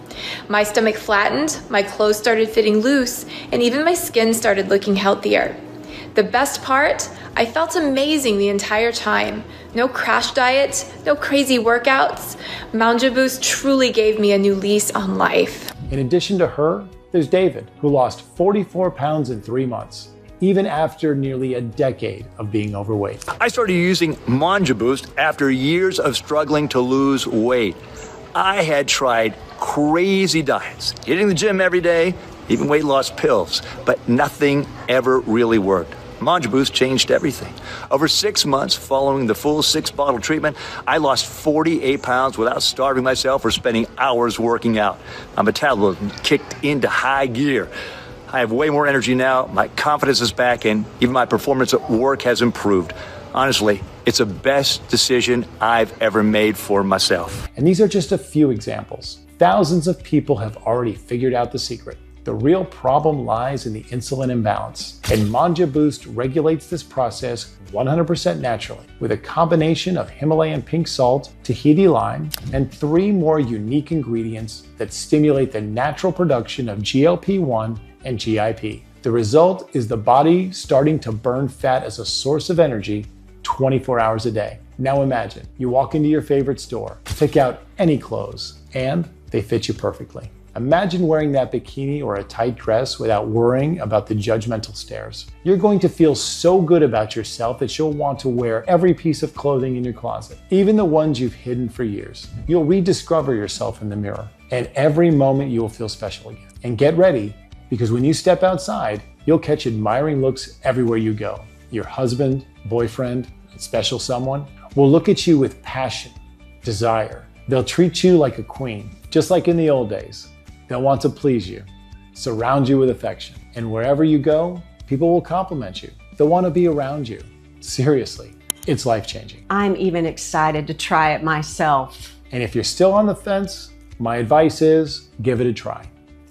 My stomach flattened, my clothes started fitting loose, and even my skin started looking healthier. The best part? I felt amazing the entire time. No crash diet, no crazy workouts. Mounjaboost truly gave me a new lease on life. In addition to her, there's David, who lost 44 pounds in 3 months, even after nearly a decade of being overweight. I started using Mounjaboost after years of struggling to lose weight. I had tried crazy diets, hitting the gym every day, even weight loss pills, but nothing ever really worked. Mounjaboost changed everything. Over 6 months following the full 6-bottle treatment, I lost 48 pounds without starving myself or spending hours working out. My metabolism kicked into high gear. I have way more energy now, my confidence is back, and even my performance at work has improved. Honestly, it's the best decision I've ever made for myself. And these are just a few examples. Thousands of people have already figured out the secret. The real problem lies in the insulin imbalance, and Mounjaboost regulates this process 100% naturally with a combination of Himalayan pink salt, Tahiti lime, and 3 more unique ingredients that stimulate the natural production of GLP-1 and GIP. The result is the body starting to burn fat as a source of energy 24 hours a day. Now imagine, you walk into your favorite store, pick out any clothes, and they fit you perfectly. Imagine wearing that bikini or a tight dress without worrying about the judgmental stares. You're going to feel so good about yourself that you'll want to wear every piece of clothing in your closet, even the ones you've hidden for years. You'll rediscover yourself in the mirror, and every moment you will feel special again. And get ready, because when you step outside, you'll catch admiring looks everywhere you go. Your husband, boyfriend, special someone will look at you with passion, desire. They'll treat you like a queen, just like in the old days. They'll want to please you, surround you with affection. And wherever you go, people will compliment you. They'll want to be around you. Seriously, it's life-changing. I'm even excited to try it myself. And if you're still on the fence, my advice is give it a try.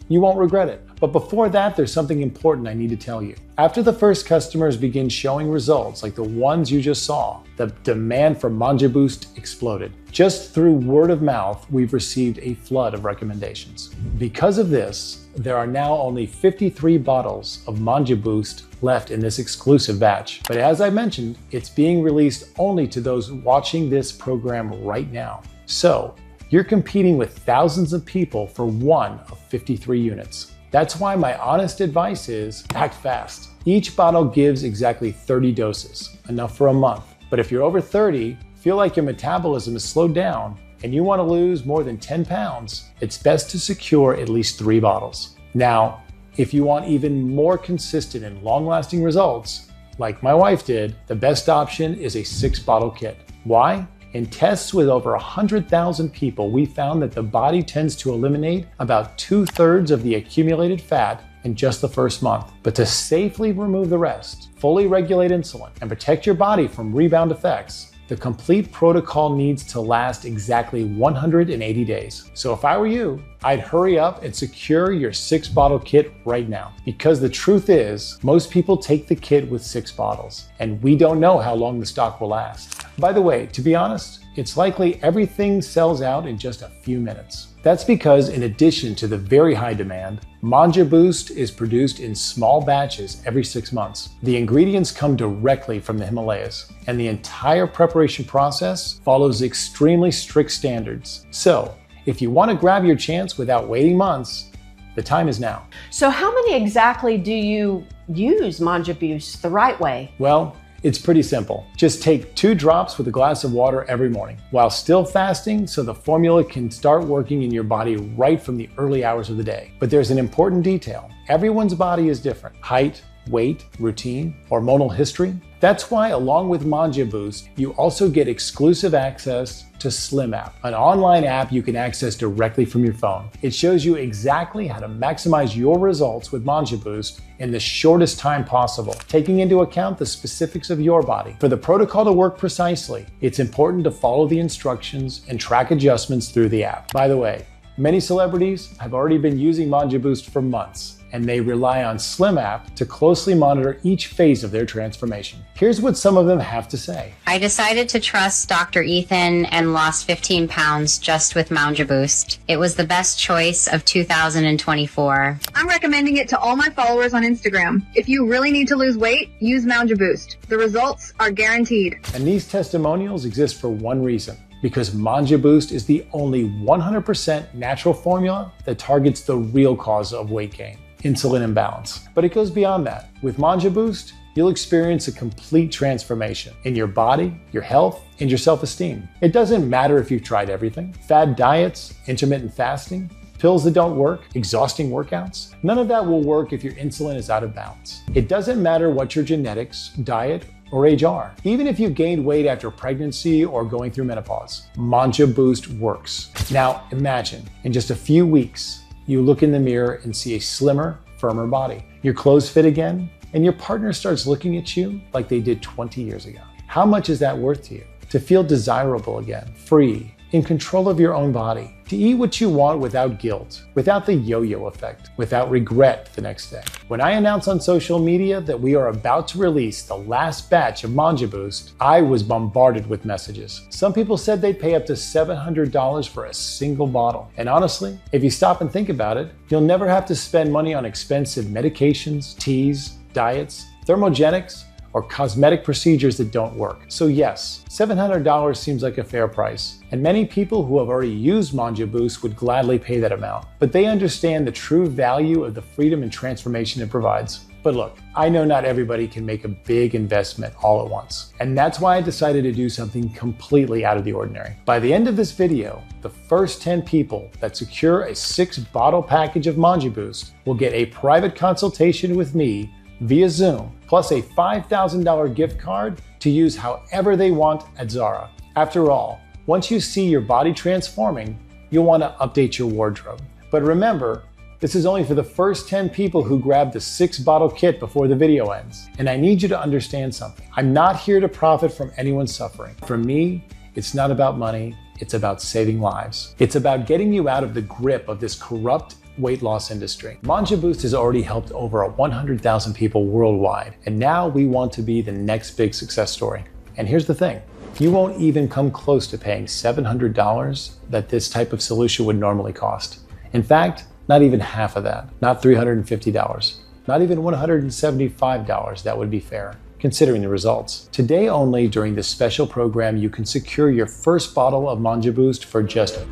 You won't regret it. But before that, there's something important I need to tell you. After the first customers begin showing results like the ones you just saw, the demand for Mounjaboost exploded. Just through word of mouth, we've received a flood of recommendations. Because of this, there are now only 53 bottles of Mounjaboost left in this exclusive batch. But as I mentioned, it's being released only to those watching this program right now. So you're competing with thousands of people for one of 53 units. That's why my honest advice is act fast. Each bottle gives exactly 30 doses, enough for a month. But if you're over 30, feel like your metabolism is slowed down, and you want to lose more than 10 pounds, it's best to secure at least 3 bottles. Now, if you want even more consistent and long-lasting results, like my wife did, the best option is a 6-bottle kit. Why? In tests with over 100,000 people, we found that the body tends to eliminate about 2/3 of the accumulated fat in just the first month. But to safely remove the rest, fully regulate insulin, and protect your body from rebound effects, the complete protocol needs to last exactly 180 days. So if I were you, I'd hurry up and secure your 6-bottle kit right now. Because the truth is, most people take the kit with 6 bottles, and we don't know how long the stock will last. By the way, to be honest, it's likely everything sells out in just a few minutes. That's because in addition to the very high demand, Mounjaboost is produced in small batches every 6 months. The ingredients come directly from the Himalayas, and the entire preparation process follows extremely strict standards. So, if you want to grab your chance without waiting months, the time is now. So how many exactly do you use Mounjaboost the right way? Well, It's pretty simple. Just take 2 drops with a glass of water every morning while still fasting so the formula can start working in your body right from the early hours of the day. But there's an important detail. Everyone's body is different. Height, weight, routine, hormonal history. That's why, along with Mounjaboost, you also get exclusive access to Slim App, an online app you can access directly from your phone. It shows you exactly how to maximize your results with Mounjaboost in the shortest time possible, taking into account the specifics of your body. For the protocol to work precisely, it's important to follow the instructions and track adjustments through the app. By the way, many celebrities have already been using Mounjaboost for months, and they rely on Slim App to closely monitor each phase of their transformation. Here's what some of them have to say. I decided to trust Dr. Ethan and lost 15 pounds just with Mounjaboost. It was the best choice of 2024. I'm recommending it to all my followers on Instagram. If you really need to lose weight, use Mounjaboost. The results are guaranteed. And these testimonials exist for one reason. Because Mounjaboost is the only 100% natural formula that targets the real cause of weight gain, insulin imbalance. But it goes beyond that. With Mounjaboost, you'll experience a complete transformation in your body, your health, and your self-esteem. It doesn't matter if you've tried everything, fad diets, intermittent fasting, pills that don't work, exhausting workouts. None of that will work if your insulin is out of balance. It doesn't matter what your genetics, diet, or age are. Even if you've gained weight after pregnancy or going through menopause, Mounjaboost works. Now imagine, in just a few weeks, you look in the mirror and see a slimmer, firmer body. Your clothes fit again, and your partner starts looking at you like they did 20 years ago. How much is that worth to you? To feel desirable again, free, in control of your own body, to eat what you want without guilt, without the yo-yo effect, without regret the next day. When I announce on social media that we are about to release the last batch of Mounjaboost, I was bombarded with messages. Some people said they'd pay up to $700 for a single bottle. And honestly, if you stop and think about it, you'll never have to spend money on expensive medications, teas, diets, thermogenics, or cosmetic procedures that don't work. So yes, $700 seems like a fair price, and many people who have already used Mounjaboost would gladly pay that amount, but they understand the true value of the freedom and transformation it provides. But look, I know not everybody can make a big investment all at once, and that's why I decided to do something completely out of the ordinary. By the end of this video, the first 10 people that secure a 6-bottle package of Mounjaboost will get a private consultation with me via Zoom, plus a $5,000 gift card to use however they want at Zara. After all, once you see your body transforming, you'll want to update your wardrobe. But remember, this is only for the first 10 people who grab the 6-bottle kit before the video ends. And I need you to understand something. I'm not here to profit from anyone's suffering. For me, it's not about money, it's about saving lives. It's about getting you out of the grip of this corrupt weight loss industry. Mounjaboost has already helped over 100,000 people worldwide, and now we want to be the next big success story. And here's the thing, you won't even come close to paying $700 that this type of solution would normally cost. In fact, not even half of that, not $350, not even $175 that would be fair, considering the results. Today only, during this special program, you can secure your first bottle of Mounjaboost for just...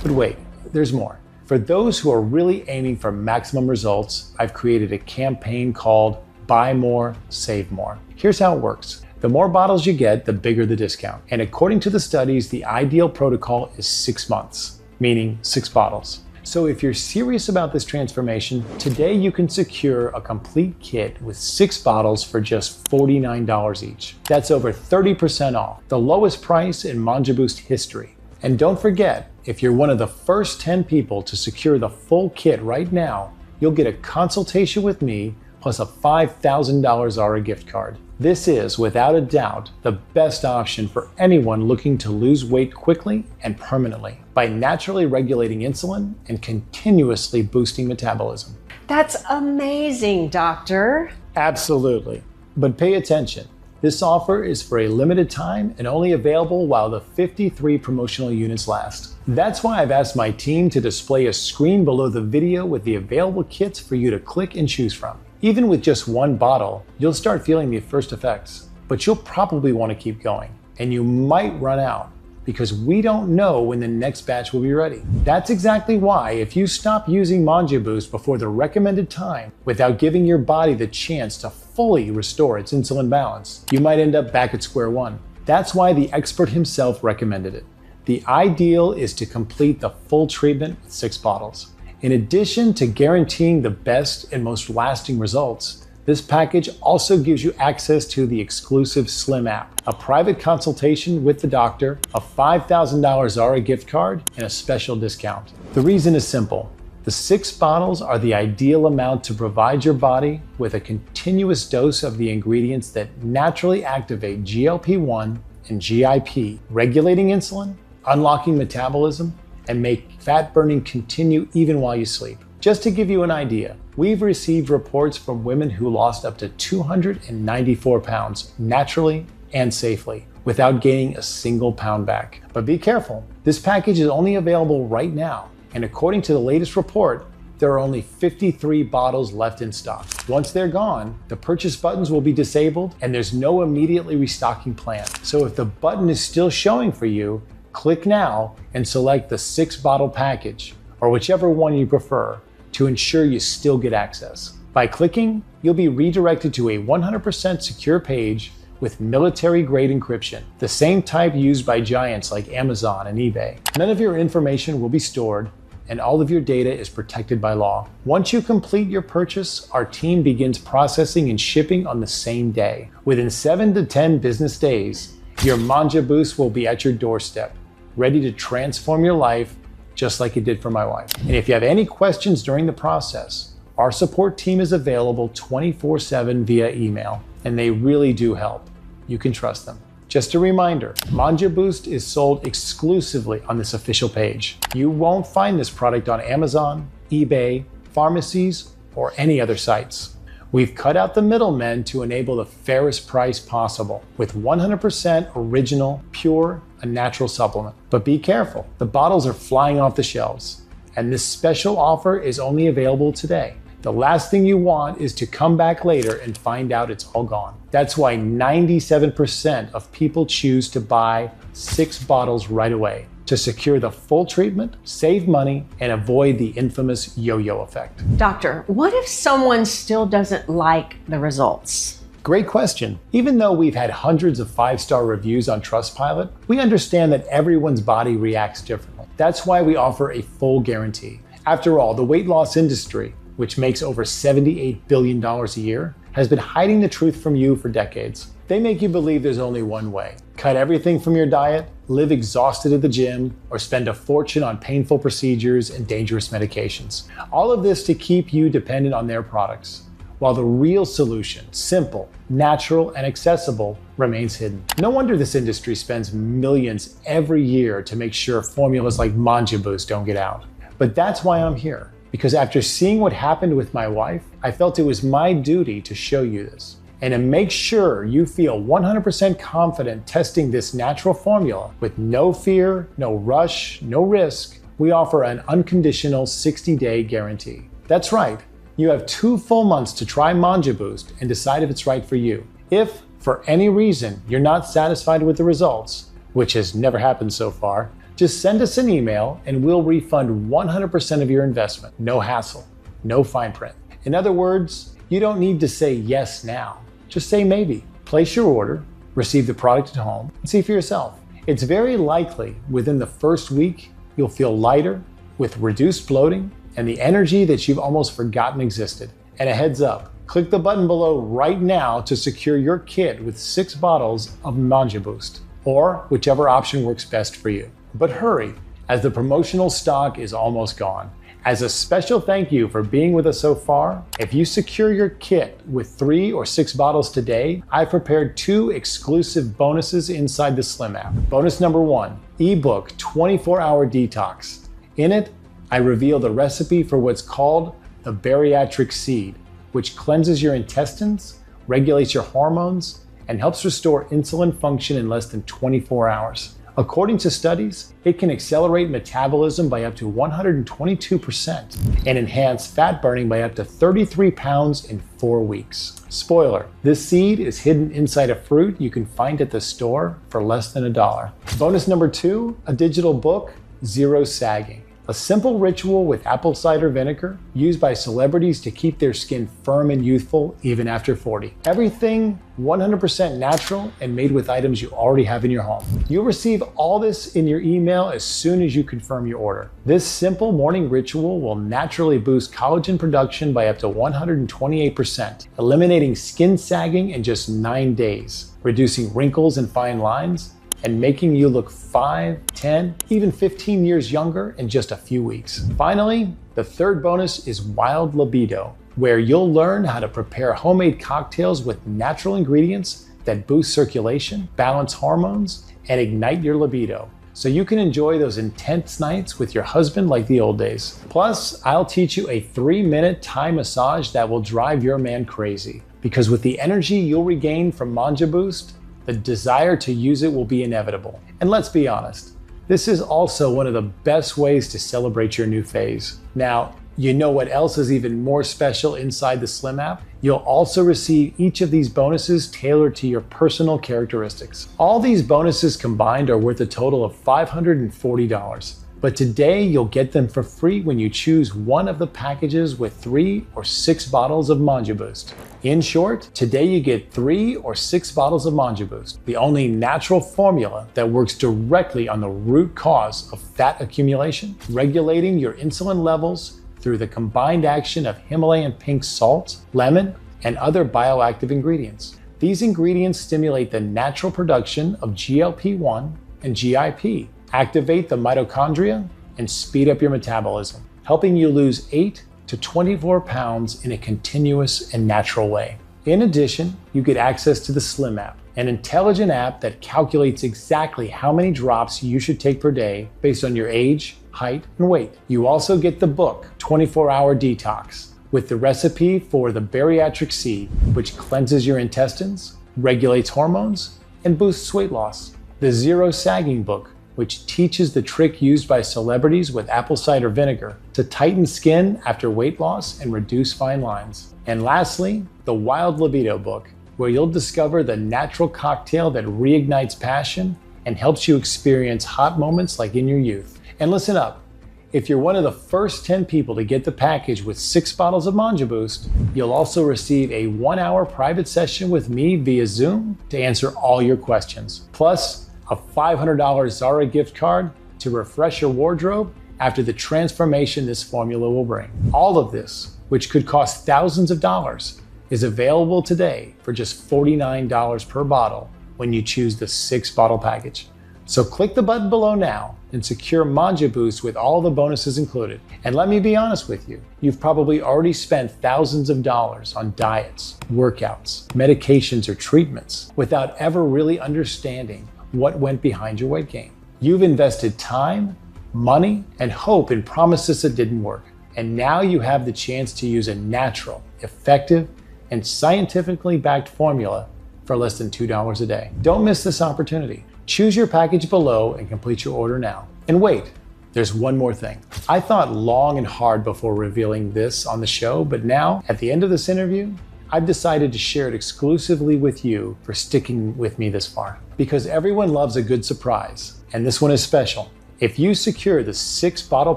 But wait, there's more. For those who are really aiming for maximum results, I've created a campaign called Buy More, Save More. Here's how it works. The more bottles you get, the bigger the discount. And according to the studies, the ideal protocol is 6 months, meaning 6 bottles. So if you're serious about this transformation, today you can secure a complete kit with 6 bottles for just $49 each. That's over 30% off, the lowest price in Mounjaboost history. And don't forget, if you're one of the first 10 people to secure the full kit right now, you'll get a consultation with me plus a $5,000 Zara gift card. This is, without a doubt, the best option for anyone looking to lose weight quickly and permanently by naturally regulating insulin and continuously boosting metabolism. That's amazing, doctor. Absolutely. But pay attention. This offer is for a limited time and only available while the 53 promotional units last. That's why I've asked my team to display a screen below the video with the available kits for you to click and choose from. Even with just 1 bottle, you'll start feeling the first effects, but you'll probably want to keep going, and you might run out because we don't know when the next batch will be ready. That's exactly why if you stop using Mounjaboost before the recommended time without giving your body the chance to fully restore its insulin balance, you might end up back at square one. That's why the expert himself recommended it. The ideal is to complete the full treatment with 6 bottles. In addition to guaranteeing the best and most lasting results, this package also gives you access to the exclusive Slim app, a private consultation with the doctor, a $5,000 Zara gift card, and a special discount. The reason is simple. The 6 bottles are the ideal amount to provide your body with a continuous dose of the ingredients that naturally activate GLP-1 and GIP, regulating insulin, unlocking metabolism, and make fat burning continue even while you sleep. Just to give you an idea, we've received reports from women who lost up to 294 pounds naturally and safely without gaining a single pound back. But be careful, this package is only available right now, and according to the latest report, there are only 53 bottles left in stock. Once they're gone, the purchase buttons will be disabled and there's no immediately restocking plan. So if the button is still showing for you, click now and select the 6-bottle package, or whichever one you prefer, to ensure you still get access. By clicking, you'll be redirected to a 100% secure page with military-grade encryption, the same type used by giants like Amazon and eBay. None of your information will be stored, and all of your data is protected by law. Once you complete your purchase, our team begins processing and shipping on the same day. Within 7 to 10 business days, your Mounjaboost will be at your doorstep, ready to transform your life just like it did for my wife. And if you have any questions during the process, our support team is available 24/7 via email, and they really do help. You can trust them. Just a reminder, Mounjaboost is sold exclusively on this official page. You won't find this product on Amazon, eBay, pharmacies, or any other sites. We've cut out the middlemen to enable the fairest price possible with 100% original, pure, and natural supplement. But be careful, the bottles are flying off the shelves, and this special offer is only available today. The last thing you want is to come back later and find out it's all gone. That's why 97% of people choose to buy 6 bottles right away to secure the full treatment, save money, and avoid the infamous yo-yo effect. Doctor, what if someone still doesn't like the results? Great question. Even though we've had hundreds of 5-star reviews on Trustpilot, we understand that everyone's body reacts differently. That's why we offer a full guarantee. After all, the weight loss industry, which makes over $78 billion a year, has been hiding the truth from you for decades. They make you believe there's only one way. Cut everything from your diet, live exhausted at the gym, or spend a fortune on painful procedures and dangerous medications. All of this to keep you dependent on their products, while the real solution, simple, natural, and accessible, remains hidden. No wonder this industry spends millions every year to make sure formulas like Mounjaboost don't get out. But that's why I'm here. Because after seeing what happened with my wife, I felt it was my duty to show you this. And to make sure you feel 100% confident testing this natural formula with no fear, no rush, no risk, we offer an unconditional 60-day guarantee. That's right, you have 2 full months to try Mounjaboost and decide if it's right for you. If, for any reason, you're not satisfied with the results, which has never happened so far, just send us an email and we'll refund 100% of your investment. No hassle, no fine print. In other words, you don't need to say yes now. Just say maybe. Place your order, receive the product at home, and see for yourself. It's very likely within the first week, you'll feel lighter with reduced bloating and the energy that you've almost forgotten existed. And a heads up, click the button below right now to secure your kit with 6 bottles of Mounjaboost, or whichever option works best for you. But hurry, as the promotional stock is almost gone. As a special thank you for being with us so far, if you secure your kit with 3 or 6 bottles today, I've prepared 2 exclusive bonuses inside the Slim app. Bonus number 1, ebook 24-hour detox. In it, I reveal the recipe for what's called the bariatric seed, which cleanses your intestines, regulates your hormones, and helps restore insulin function in less than 24 hours. According to studies, it can accelerate metabolism by up to 122% and enhance fat burning by up to 33 pounds in 4 weeks. Spoiler, this seed is hidden inside a fruit you can find at the store for less than $1. Bonus number 2, a digital book, Zero Sagging, A simple ritual with apple cider vinegar used by celebrities to keep their skin firm and youthful even after 40. Everything 100% natural and made with items you already have in your home. You'll receive all this in your email as soon as you confirm your order. This simple morning ritual will naturally boost collagen production by up to 128%, eliminating skin sagging in just 9 days, reducing wrinkles and fine lines, and making you look 5, 10, even 15 years younger in just a few weeks. Finally, the third bonus is Wild Libido, where you'll learn how to prepare homemade cocktails with natural ingredients that boost circulation, balance hormones, and ignite your libido, so you can enjoy those intense nights with your husband like the old days. Plus, I'll teach you a 3-minute Thai massage that will drive your man crazy, because with the energy you'll regain from Mounjaboost, the desire to use it will be inevitable. And let's be honest, this is also one of the best ways to celebrate your new phase. Now, you know what else is even more special inside the Slim app? You'll also receive each of these bonuses tailored to your personal characteristics. All these bonuses combined are worth a total of $540. But today you'll get them for free when you choose one of the packages with 3 or 6 bottles of Mounjaboost. In short, today you get 3 or 6 bottles of Mounjaboost, the only natural formula that works directly on the root cause of fat accumulation, regulating your insulin levels through the combined action of Himalayan pink salt, lemon, and other bioactive ingredients. These ingredients stimulate the natural production of GLP-1 and GIP, activate the mitochondria, and speed up your metabolism, helping you lose 8 to 24 pounds in a continuous and natural way. In addition, you get access to the Slim app, an intelligent app that calculates exactly how many drops you should take per day based on your age, height, and weight. You also get the book, 24-Hour Detox, with the recipe for the bariatric C, which cleanses your intestines, regulates hormones, and boosts weight loss. The Zero Sagging book, which teaches the trick used by celebrities with apple cider vinegar to tighten skin after weight loss and reduce fine lines. And lastly, the Wild Libido book, where you'll discover the natural cocktail that reignites passion and helps you experience hot moments like in your youth. And listen up, if you're one of the first 10 people to get the package with 6 bottles of Mounjaboost, you'll also receive a 1-hour private session with me via Zoom to answer all your questions. Plus, a $500 Zara gift card to refresh your wardrobe after the transformation this formula will bring. All of this, which could cost thousands of dollars, is available today for just $49 per bottle when you choose the 6-bottle package. So click the button below now and secure Mounjaboost with all the bonuses included. And let me be honest with you, you've probably already spent thousands of dollars on diets, workouts, medications, or treatments without ever really understanding what went behind your weight gain. You've invested time, money, and hope in promises that didn't work. And now you have the chance to use a natural, effective, and scientifically backed formula for less than $2 a day. Don't miss this opportunity. Choose your package below and complete your order now. And wait, there's one more thing. I thought long and hard before revealing this on the show, but now, at the end of this interview, I've decided to share it exclusively with you for sticking with me this far. Because everyone loves a good surprise, and this one is special. If you secure the 6-bottle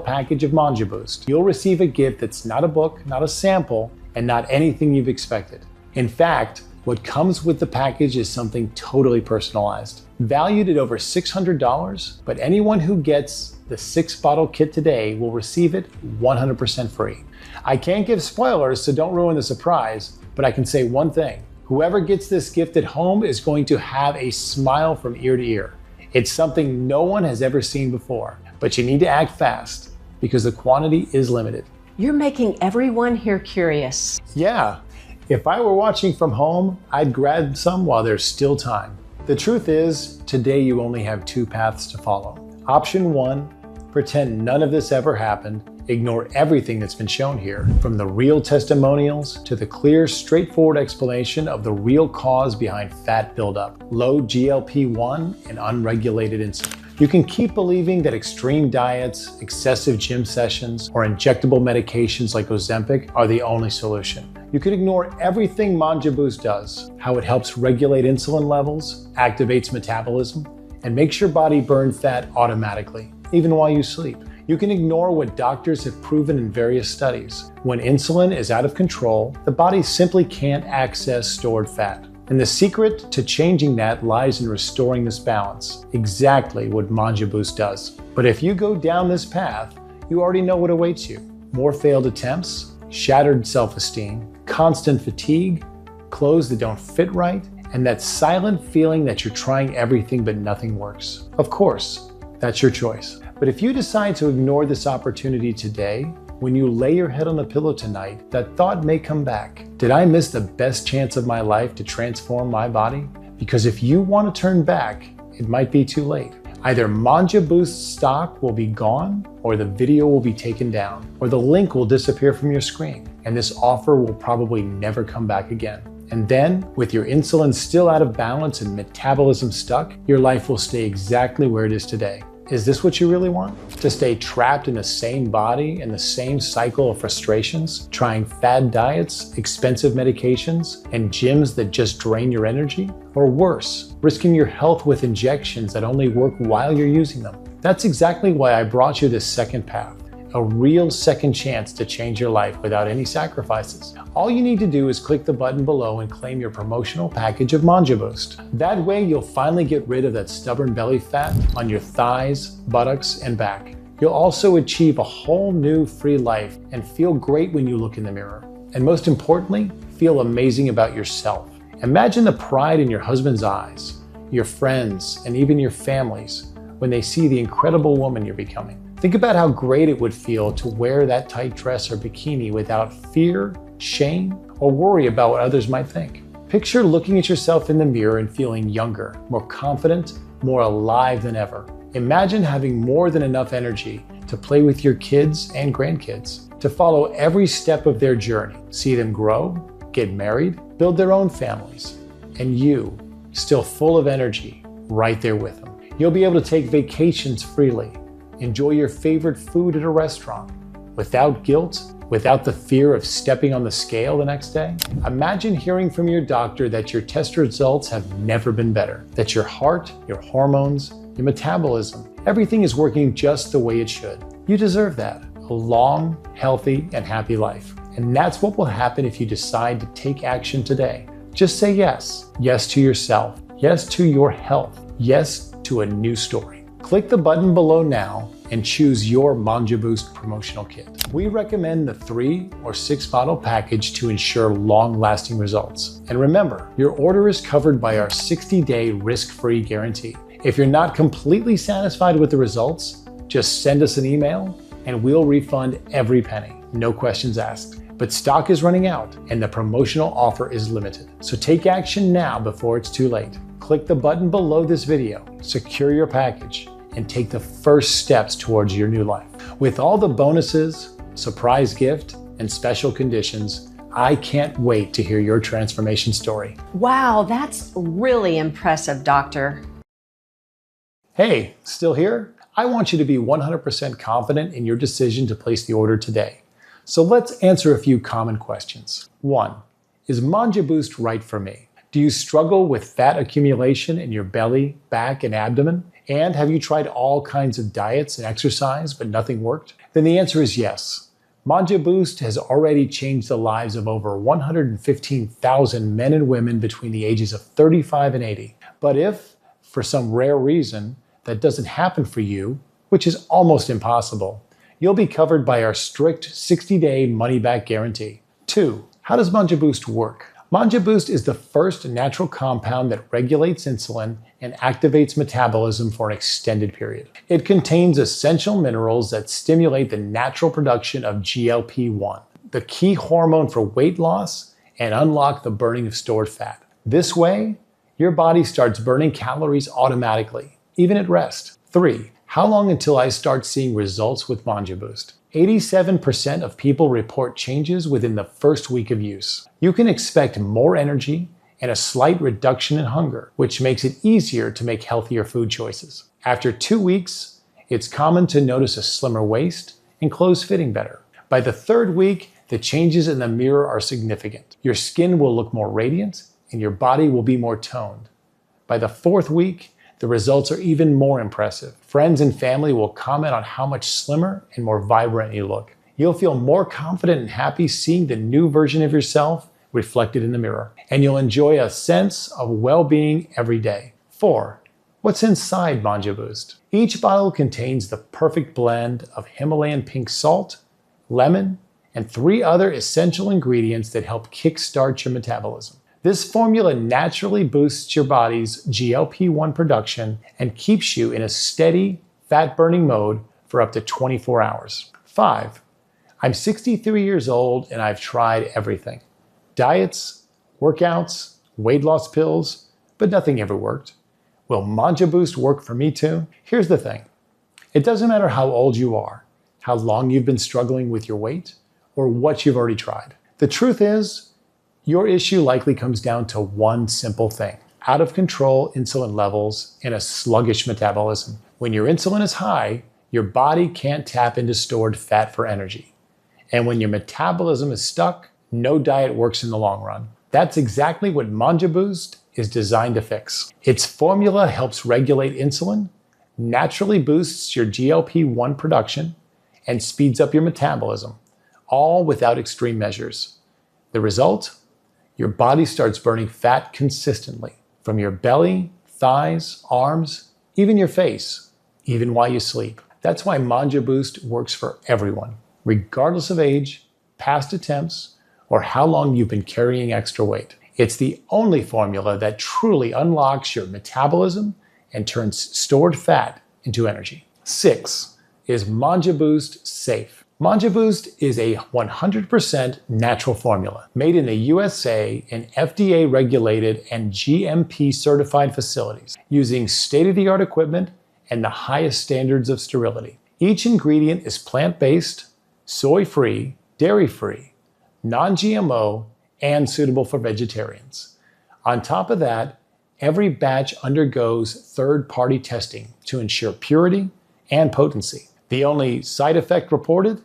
package of Mounjaboost, you'll receive a gift that's not a book, not a sample, and not anything you've expected. In fact, what comes with the package is something totally personalized, valued at over $600, but anyone who gets the 6-bottle kit today will receive it 100% free. I can't give spoilers, so don't ruin the surprise, but I can say one thing. Whoever gets this gift at home is going to have a smile from ear to ear. It's something no one has ever seen before, but you need to act fast because the quantity is limited. You're making everyone here curious. Yeah, if I were watching from home, I'd grab some while there's still time. The truth is, today you only have 2 paths to follow. Option 1, pretend none of this ever happened. Ignore everything that's been shown here, from the real testimonials to the clear, straightforward explanation of the real cause behind fat buildup, low GLP-1 and unregulated insulin. You can keep believing that extreme diets, excessive gym sessions, or injectable medications like Ozempic are the only solution. You can ignore everything Mounjaboost does, how it helps regulate insulin levels, activates metabolism, and makes your body burn fat automatically, even while you sleep. You can ignore what doctors have proven in various studies. When insulin is out of control, the body simply can't access stored fat. And the secret to changing that lies in restoring this balance, exactly what Mounjaboost does. But if you go down this path, you already know what awaits you. More failed attempts, shattered self-esteem, constant fatigue, clothes that don't fit right, and that silent feeling that you're trying everything but nothing works. Of course, that's your choice. But if you decide to ignore this opportunity today, when you lay your head on the pillow tonight, that thought may come back. Did I miss the best chance of my life to transform my body? Because if you want to turn back, it might be too late. Either Mounjaboost stock will be gone, or the video will be taken down, or the link will disappear from your screen, and this offer will probably never come back again. And then, with your insulin still out of balance and metabolism stuck, your life will stay exactly where it is today. Is this what you really want? To stay trapped in the same body and the same cycle of frustrations, trying fad diets, expensive medications, and gyms that just drain your energy? Or worse, risking your health with injections that only work while you're using them? That's exactly why I brought you this second path. A real second chance to change your life without any sacrifices. All you need to do is click the button below and claim your promotional package of Mounjaboost. That way you'll finally get rid of that stubborn belly fat on your thighs, buttocks, and back. You'll also achieve a whole new free life and feel great when you look in the mirror. And most importantly, feel amazing about yourself. Imagine the pride in your husband's eyes, your friends, and even your families when they see the incredible woman you're becoming. Think about how great it would feel to wear that tight dress or bikini without fear, shame, or worry about what others might think. Picture looking at yourself in the mirror and feeling younger, more confident, more alive than ever. Imagine having more than enough energy to play with your kids and grandkids, to follow every step of their journey, see them grow, get married, build their own families, and you, still full of energy, right there with them. You'll be able to take vacations freely, enjoy your favorite food at a restaurant, without guilt, without the fear of stepping on the scale the next day. Imagine hearing from your doctor that your test results have never been better, that your heart, your hormones, your metabolism, everything is working just the way it should. You deserve that, a long, healthy, and happy life. And that's what will happen if you decide to take action today. Just say yes. Yes to yourself. Yes to your health. Yes to a new story. Click the button below now and choose your Mounjaboost promotional kit. We recommend the 3 or 6 bottle package to ensure long-lasting results. And remember, your order is covered by our 60-day risk-free guarantee. If you're not completely satisfied with the results, just send us an email and we'll refund every penny, no questions asked. But stock is running out and the promotional offer is limited. So take action now before it's too late. Click the button below this video, secure your package, and take the first steps towards your new life. With all the bonuses, surprise gift, and special conditions, I can't wait to hear your transformation story. Wow, that's really impressive, Doctor. Hey, still here? I want you to be 100% confident in your decision to place the order today. So let's answer a few common questions. 1. Is Mounjaboost right for me? Do you struggle with fat accumulation in your belly, back, and abdomen? And have you tried all kinds of diets and exercise but nothing worked? Then the answer is yes. Mounjaboost has already changed the lives of over 115,000 men and women between the ages of 35 and 80. But if, for some rare reason, that doesn't happen for you, which is almost impossible, you'll be covered by our strict 60-day money-back guarantee. 2. How does Mounjaboost work? Mounjaboost is the first natural compound that regulates insulin and activates metabolism for an extended period. It contains essential minerals that stimulate the natural production of GLP-1, the key hormone for weight loss, and unlock the burning of stored fat. This way, your body starts burning calories automatically, even at rest. 3. How long until I start seeing results with Mounjaboost? 87% of people report changes within the first week of use. You can expect more energy and a slight reduction in hunger, which makes it easier to make healthier food choices. After 2 weeks, it's common to notice a slimmer waist and clothes fitting better. By the 3rd week, the changes in the mirror are significant. Your skin will look more radiant and your body will be more toned. By the 4th week, the results are even more impressive. Friends and family will comment on how much slimmer and more vibrant you look. You'll feel more confident and happy seeing the new version of yourself reflected in the mirror. And you'll enjoy a sense of well-being every day. 4. What's inside Mounjaboost? Each bottle contains the perfect blend of Himalayan pink salt, lemon, and 3 other essential ingredients that help kickstart your metabolism. This formula naturally boosts your body's GLP-1 production and keeps you in a steady, fat-burning mode for up to 24 hours. 5. I'm 63 years old and I've tried everything. Diets, workouts, weight loss pills, but nothing ever worked. Will Mounjaboost work for me too? Here's the thing. It doesn't matter how old you are, how long you've been struggling with your weight, or what you've already tried. The truth is, your issue likely comes down to one simple thing: out of control insulin levels and a sluggish metabolism. When your insulin is high, your body can't tap into stored fat for energy. And when your metabolism is stuck, no diet works in the long run. That's exactly what Mounjaboost is designed to fix. Its formula helps regulate insulin, naturally boosts your GLP-1 production, and speeds up your metabolism, all without extreme measures. The result? Your body starts burning fat consistently from your belly, thighs, arms, even your face, even while you sleep. That's why Mounjaboost works for everyone, regardless of age, past attempts, or how long you've been carrying extra weight. It's the only formula that truly unlocks your metabolism and turns stored fat into energy. 6. Is Mounjaboost safe? Mounjaboost is a 100% natural formula made in the USA in FDA-regulated and GMP-certified facilities using state-of-the-art equipment and the highest standards of sterility. Each ingredient is plant-based, soy-free, dairy-free, non-GMO, and suitable for vegetarians. On top of that, every batch undergoes third-party testing to ensure purity and potency. The only side effect reported?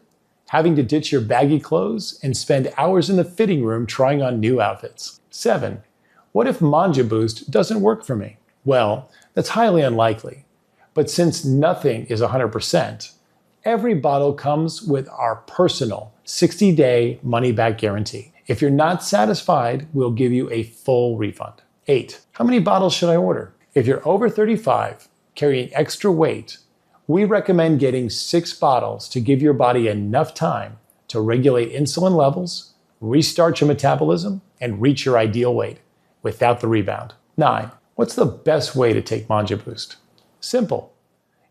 Having to ditch your baggy clothes and spend hours in the fitting room trying on new outfits. 7. What if Mounjaboost doesn't work for me? Well, that's highly unlikely. But since nothing is 100%, every bottle comes with our personal 60-day money-back guarantee. If you're not satisfied, we'll give you a full refund. 8. How many bottles should I order? If you're over 35, carrying extra weight, we recommend getting 6 bottles to give your body enough time to regulate insulin levels, restart your metabolism, and reach your ideal weight without the rebound. 9. What's the best way to take Mounjaboost? Simple.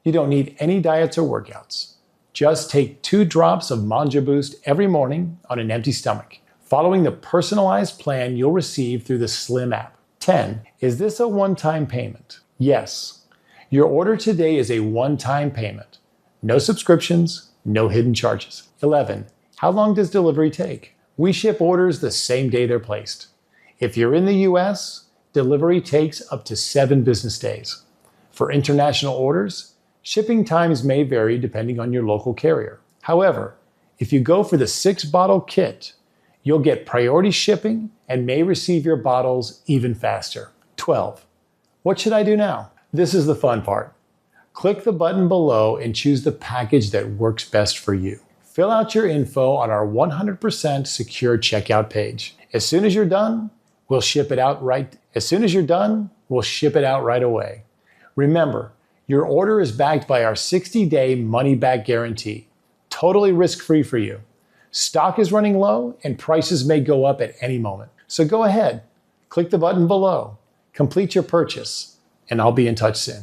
You don't need any diets or workouts. Just take 2 drops of Mounjaboost every morning on an empty stomach, following the personalized plan you'll receive through the Slim app. 10. Is this a one-time payment? Yes. Your order today is a one-time payment. No subscriptions, no hidden charges. 11. How long does delivery take? We ship orders the same day they're placed. If you're in the US, delivery takes up to 7 business days. For international orders, shipping times may vary depending on your local carrier. However, if you go for the 6-bottle kit, you'll get priority shipping and may receive your bottles even faster. 12. What should I do now? This is the fun part. Click the button below and choose the package that works best for you. Fill out your info on our 100% secure checkout page. As soon as you're done, we'll ship it out right away. Remember, your order is backed by our 60-day money-back guarantee. Totally risk-free for you. Stock is running low and prices may go up at any moment. So go ahead, click the button below, complete your purchase, and I'll be in touch soon.